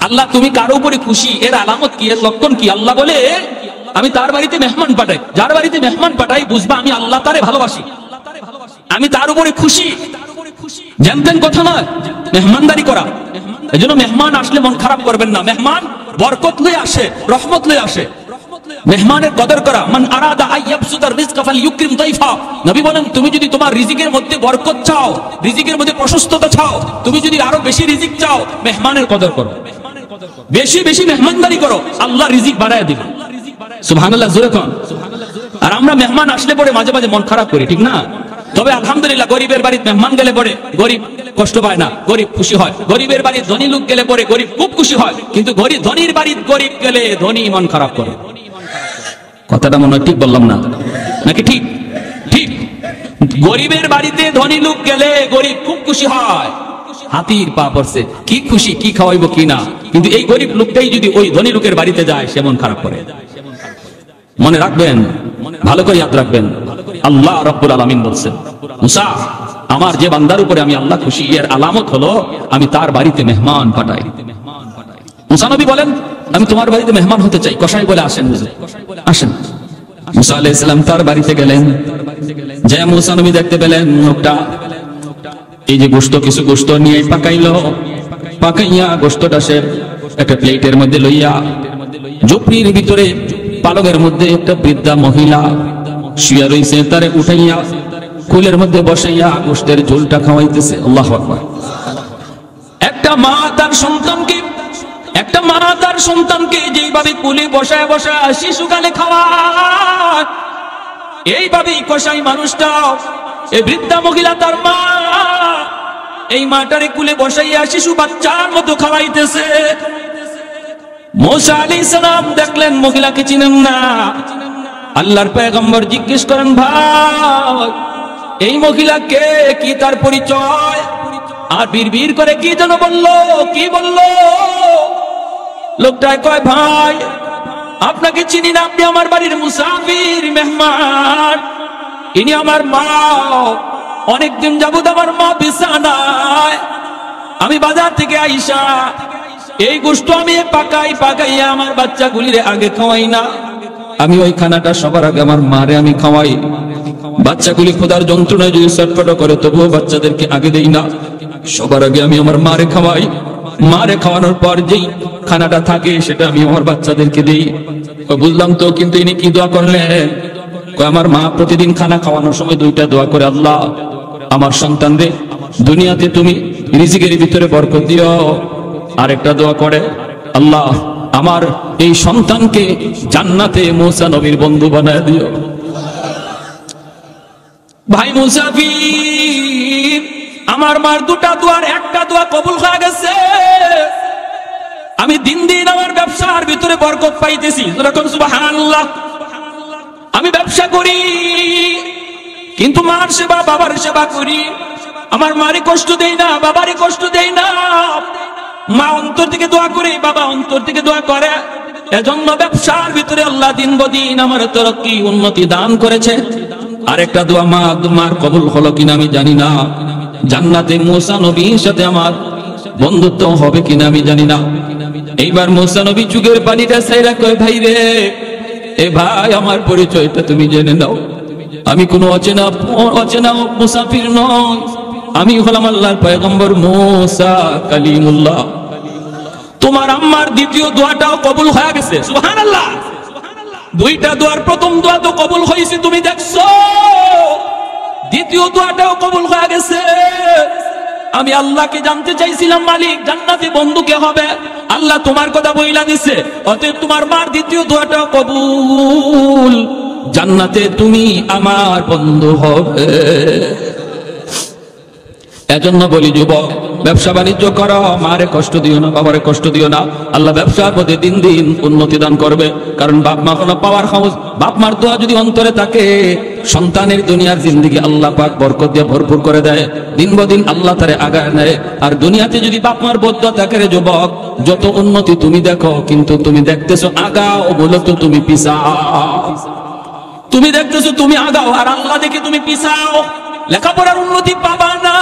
Speaker 1: আল্লাহ তুমি কারো উপরে খুশি এর আলামত কি, এর লক্ষণ কি? আল্লাহ বলে আমি তার বাড়িতে মেহমান পাঠাই। যার বাড়িতে মেহমান পাঠাই বুঝবা আমি আল্লাহ তারে ভালোবাসি, আমি তার উপরে খুশি। জানতেন কথা নয়, মেহমানদারি করা। এজন্য মেহমান আসলে মন খারাপ করবেন না, মেহমান বরকত লয়ে আসে, রহমত লয়ে আসে। মেহমানের কদর করা। মান আরাদা আইয়াবসুতার রিজকা ফালইউকরিম দাইফা। নবী বলেন তুমি যদি তোমার রিজিকের মধ্যে বরকত চাও, রিজিকের মধ্যে প্রশস্ততা চাও, তুমি যদি আরো বেশি রিজিক চাও, মেহমানের কদর করো, বেশি বেশি মেহমানদারি করো, আল্লাহ রিজিক বাড়ায় দিবে। সুবহানাল্লাহ জোরে কোন। আর আমরা মেহমান আসলে পরে মাঝে মাঝে মন খারাপ করি, ঠিক না? তবে আলহামদুলিল্লাহ গরিবের বাড়িতে মেহমান গেলে পরে গরিব কষ্ট পায় না, গরিব খুশি হয়। গরিবের বাড়ি ধনী লোক গেলে পরে গরিব খুব খুশি হয়, কিন্তু ধনীর বাড়িতে গরিব গেলে ধনী মন খারাপ করে। কথাটা মনে হয় ঠিক বললাম না নাকি? ঠিক ঠিক। গরিবের বাড়িতে ধনী লোক গেলে গরিব খুব খুশি হয়, হাতির পা পড়ছে, কি খুশি, কি খাওয়াইবো কি না। কিন্তু এই গরিব লোকটাই যদি ওই ধনী লোকের বাড়িতে যায় সে মন খারাপ করে। মনে রাখবেন, ভালো করে ইয়াদ রাখবেন, আল্লাহ রাব্বুল আলামিন বলছেন মুসা আমার যে বান্দার উপরে আমি আল্লাহ খুশি এর আলামত হলো আমি তার বাড়িতে মেহমান পাঠাই। মুসা নবী বলেন আমি তোমার বাড়িতে মেহমান হতে চাই। কসাই বলে আসেন হুজুর, আসেন। মুসা আলাইহিস সালাম তার বাড়িতে গেলেন, যে মুসা নবী দেখতে পেলেন লোকটা এই যে গোশত, কিছু গোশত নিয়ে পাকাইলো, পাকাইয়া গোশতটা সে একটা প্লেটের মধ্যে লইয়া ঝুপড়ির ভিতরে পালকের মধ্যে একটা বৃদ্ধা মহিলা শুয়ে রইছে, তারে উঠাইয়া কুলের মধ্যে বসাইয়া গোশতের ঝোলটা খাওয়াইতেছে। আল্লাহু আকবার। একটা মা তার সন্তানকে যেইভাবে কুলে বসায় বসায় শিশুকালে খাওয়ায়, এইভাবেই কসাই মানুষটা এই বৃদ্ধা মহিলা তার মা এই মাটারে কুলে বসাইয়া শিশু বাচ্চার মতো খাওয়াইতেছে। মুসা আলাইহিস সালাম দেখলেন মহিলাকে চিনেন না। আল্লাহর পয়গম্বর জিজ্ঞেস করেন ভাই এই মহিলা কে, কি তার পরিচয়? আর বীর করে কি যেন বললো, কি বললো? লোকটায় কয় ভাই আপনাকে চিনি না, আপনি আমার বাড়ির মুসাফির মেহমান, ইনি আমার মা, অনেকদিন যাবত আমার মা বিছানায়, আমি বাজার থেকে আইসা এই গোশত আমি পাকাইয়া আমার বাচ্চাগুলিরে আগে খাওয়াই না, আমি ওই খানাটা সবার আগে আমার মারে আমি খাওয়াই। বাচ্চাগুলি ক্ষুধার যন্ত্রণায় যদি ছটফট করে তবুও বাচ্চাদেরকে আগে দেই না, সবার আগে আমি আমার মারে খাওয়াই। মারে খাওয়ানোর পর যেই খানাটা থাকে সেটা আমি আমার বাচ্চাদেরকে দিই। বুঝলাম তো, কিন্তু ইনি কি দোয়া করলেন? আমার মা প্রতিদিন খানা খাওয়ানোর সময় দুইটা দোয়া করে, আল্লাহ আমার সন্তানদের দুনিয়াতে তুমি রিজিকের ভিতরে বরকত দিও। আরেকটা দোয়া করে, আল্লাহ আমার এই সন্তানকে জান্নাতে মুসা নবীর বন্ধু বানায় দিও। ভাই মুসাফির, আমার মার দুটা দোয়ার একটা দোয়া কবুল হয়ে গেছে। আমি দিন দিন আমার ব্যবসার ভিতরে বরকত পাইতেছি। সুবহানাল্লাহ। আমি ব্যবসা করি কিন্তু মার সেবা বাবার সেবা করি। আমার মারে কষ্ট দেই না, বাবারে কষ্ট দেই না। মা অন্তর থেকে দোয়া করে, বাবা অন্তর থেকে দোয়া করে। এজন্য ব্যবসার ভিতরে আল্লাহ দিন বদিন আমার তরক্কি উন্নতি দান করেছে। আরেকটা দোয়া মার কবুল হলো কিনা আমি জানি না। জান্নাতে মুসা নবীর সাথে আমার বন্ধুত্ব হবে কিনা আমি জানি না। এইবার মুসা নবী যুগের পানিটা ছাইরা কয়, ভাই রে, এ ভাই আমার পরিচয়টা তুমি জেনে নাও। আমি কোনো অচেনা মুসাফির নয়, আমি হলাম আল্লাহর পয়গম্বর মুসা কালিমুল্লাহ। তোমার আম্মার দ্বিতীয় দোয়াটাও কবুল হয়ে গেছে। সুবহানাল্লাহ। দুইটা দোয়ার প্রথম দোয়া তো কবুল হয়েছে, তুমি দেখছো। দ্বিতীয় দোয়াটাও কবুল হয়ে গেছে। আমি আল্লাহকে জানতে চাইছিলাম, মালিক জান্নাতি বন্ধু কে হবে? আল্লাহ তোমার কথা বইলা দিছে, অতএব তোমার মার দ্বিতীয় দোয়াটাও কবুল। জান্নাতে তুমি আমার বন্ধু হবে। এজন্য বলি যুবক, ব্যবসা বাণিজ্য করো, মারে কষ্ট দিও না, বাবারে কষ্ট দিও না। আল্লাহ ব্যবসার মধ্যে দিন দিন উন্নতি দান করবে। কারণ বাপ মা কোনো পাওয়ার হাউস, বাপ মার দোয়া যদি অন্তরে থাকে, সন্তানের দুনিয়ার জিন্দেগি আল্লাহ পাক বরকত দিয়ে ভরপুর করে দেয়। দিন বদিন আল্লাহ তারে আগায় নেয়। আর দুনিয়াতে যদি বাপ মার বদয়া থাকে রে যুবক, যত উন্নতি তুমি দেখো, কিন্তু তুমি দেখতেছো আগাও, মূলত তুমি পিছাও। তুমি দেখতেছো তুমি আগাও, আর আল্লাহ দেখে তুমি পিছাও। লেখাপড়ার উন্নতি পাবা না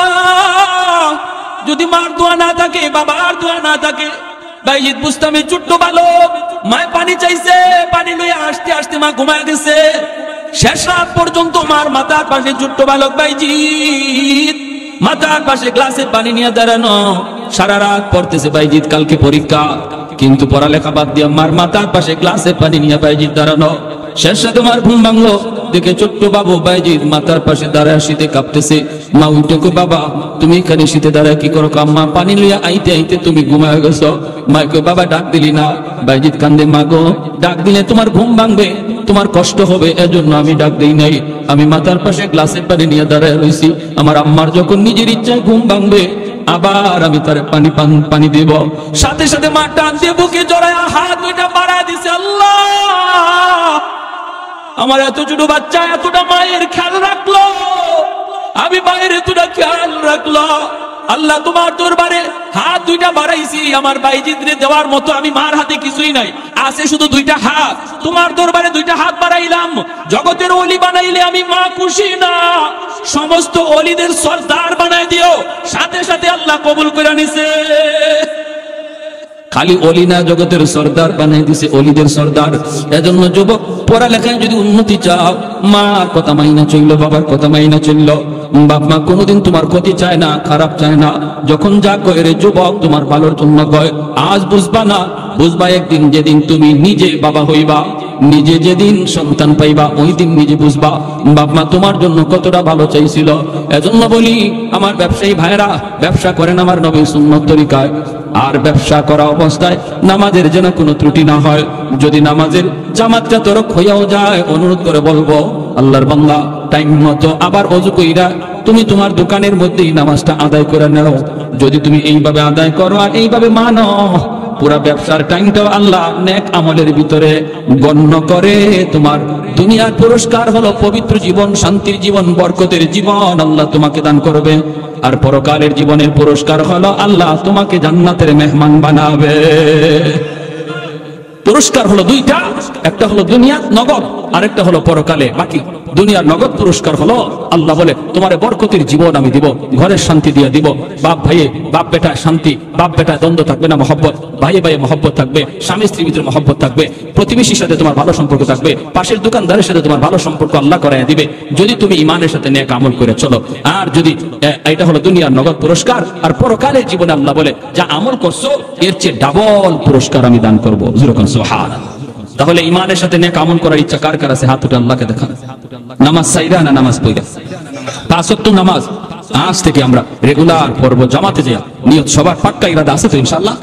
Speaker 1: যদি মার দোয়া না থাকে, বাবার দোয়া না থাকে। বাইজিদ বুস্তামি ছোট্ট বালক, মায় পানি চাইছে, পানি লইয়া আসতে আসতে মা ঘুমায় গেছে। শেষ রাত পর্যন্ত মার মাথার পাশে ছোট্ট বালক বাইজিদ মাথার পাশে গ্লাসে পানি নিয়ে দাঁড়ানো, সারা রাত পড়তেছে বাইজিদ, কালকে পরীক্ষা। কিন্তু পড়ালেখা বাদ দিয়ে মার মাথার পাশে গ্লাসে পানি নিয়ে বাইজিদ দাঁড়ানো। শেষ রাতে মার ঘুম ভাঙলো, দেখে ছোট্ট বাবু বাইজিদ মাথার পাশে দাঁড়ায় শীতে কাঁপতেছে। মা উঠে কো, বাবা তুমি এখানে শীতে দাঁড়ায় কি করো? আম্মা পানি লইয়া আইতে আইতে তুমি ঘুমায় গেছো। মা কই, বাবা ডাক দিলি না? বাইজিদ কান্দে, মা গো ডাক দিলে তোমার ঘুম ভাঙবে, তোমার কষ্ট হবে, এজন্য আমি ডাক দেই নাই। আমি মাথার পাশে গ্লাসে পানি নিয়ে দাঁড়ায় রইছি। আমার আম্মার যখন নিজের ইচ্ছায় ঘুম ভাঙবে, আবার আমি তার পানি দেব। সাথে সাথে মা টান দিয়ে বুকে জড়ায় হাত দুইটা বাড়ায় দিছে। আল্লাহ, আমার এত ছোট বাচ্চা এতটা মায়ের খেয়াল রাখলো, আমি মায়ের এতটা খেয়াল রাখলো। আল্লাহ তোমার দরবারে হাত দুইটা বাড়াইছি, আমার বাইজিদরে দেওয়ার মতো আমি মার হাতে কিছুই নাই, আছে শুধু দুইটা হাত। তোমার দরবারে দুইটা হাত বাড়াইলাম। জগতের ওলি বানাইলে আমি মা খুশি না, সমস্ত ওলিদের সরদার বানাই দিও। সাথে সাথে আল্লাহ কবুল করে নিছে। খালি ওলি না, জগতের সরদার বানাই দিছে, ওলিদের সরদার। এজন্য যুবক, পড়ালেখায় যদি উন্নতি চাও, মার কথা মাইনা চললো, বাবার কথা মাইনা চললো। বাপ মা কোনোদিন তোমার ক্ষতি চায় না, খারাপ চায় না। যখন যা কয় রে যুবক, তোমার ভালোর জন্য কয়। আজ বুঝবা না, বুঝবা একদিন, যেদিন তুমি নিজে বাবা হইবা, নিজে যেদিন সন্তান পাইবা, ওই দিন নিজে বুঝবা বাপ মা তোমার জন্য কতটা ভালো চাইছিল। এজন্য বলি আমার ব্যবসায়ী ভাইরা, ব্যবসা করেন আমার নবীর সুন্নত তরিকায়। আর ব্যবসা করা অবস্থায় নামাজের যেন কোনো ত্রুটি না হয়। যদি নামাজের জামাতটা তরক হইয়াও যায়, অনুরোধ করে বলবো, আল্লাহর বান্দা টাইম মতো আবার ওযু কইরা তুমি তোমার দোকানের মধ্যেই নামাজটা আদায় করে নাও। যদি তুমি এইভাবে আদায় করো আর এইভাবে মানো, পুরা ব্যবসার টাইমটাও আল্লাহ নেক আমলের ভিতরে গণ্য করে। তোমার দুনিয়ার পুরস্কার হলো পবিত্র জীবন, শান্তির জীবন, বরকতের জীবন আল্লাহ তোমাকে দান করবে। আর পরকালের জীবনের পুরস্কার হলো আল্লাহ তোমাকে জান্নাতের মেহমান বানাবে। পুরস্কার হলো দুইটা, একটা হলো দুনিয়া নগদ, আরেকটা হলো পরকালে বাকি। দুনিয়ার নগদ পুরস্কার হলো আল্লাহ বলে তোমারে বরকতের জীবন আমি দিব, ঘরের শান্তি দিয়ে দিব, বাপ ভাইয়ে বাপ বেটা শান্তি, বাপ বেটা দ্বন্দ্ব থাকবে না, মহব্বত, ভাইয়ে ভাইয়ে মহব্বত থাকবে, স্বামী স্ত্রীর ভিতরে মহব্বত থাকবে, প্রতিবেশীর সাথে তোমার ভালো সম্পর্ক থাকবে, পাশের দোকানদারের সাথে তোমার ভালো সম্পর্ক আল্লাহ করায় দিবে যদি তুমি ইমানের সাথে নেক আমল করে চলো। আর যদি এটা হলো দুনিয়ার নগদ পুরস্কার, আর পরকালের জীবনে আল্লাহ বলে যা আমল করছো এর চেয়ে ডাবল পুরস্কার আমি দান করবো। সুবহানাল্লাহ। তাহলে ইমানের সাথে নেক আমল করার ইচ্ছা কার কার আছে? হাত উঠে আল্লাহকে দেখান। নামাজ সাইরা না নামাজ পড়া? 5 ওয়াক্ত নামাজ আজ থেকে আমরা রেগুলার পড়ব, জামাতে যাই। নিয়ত সবার পাক্কা ইরাদা আছে তো ইনশাআল্লাহ?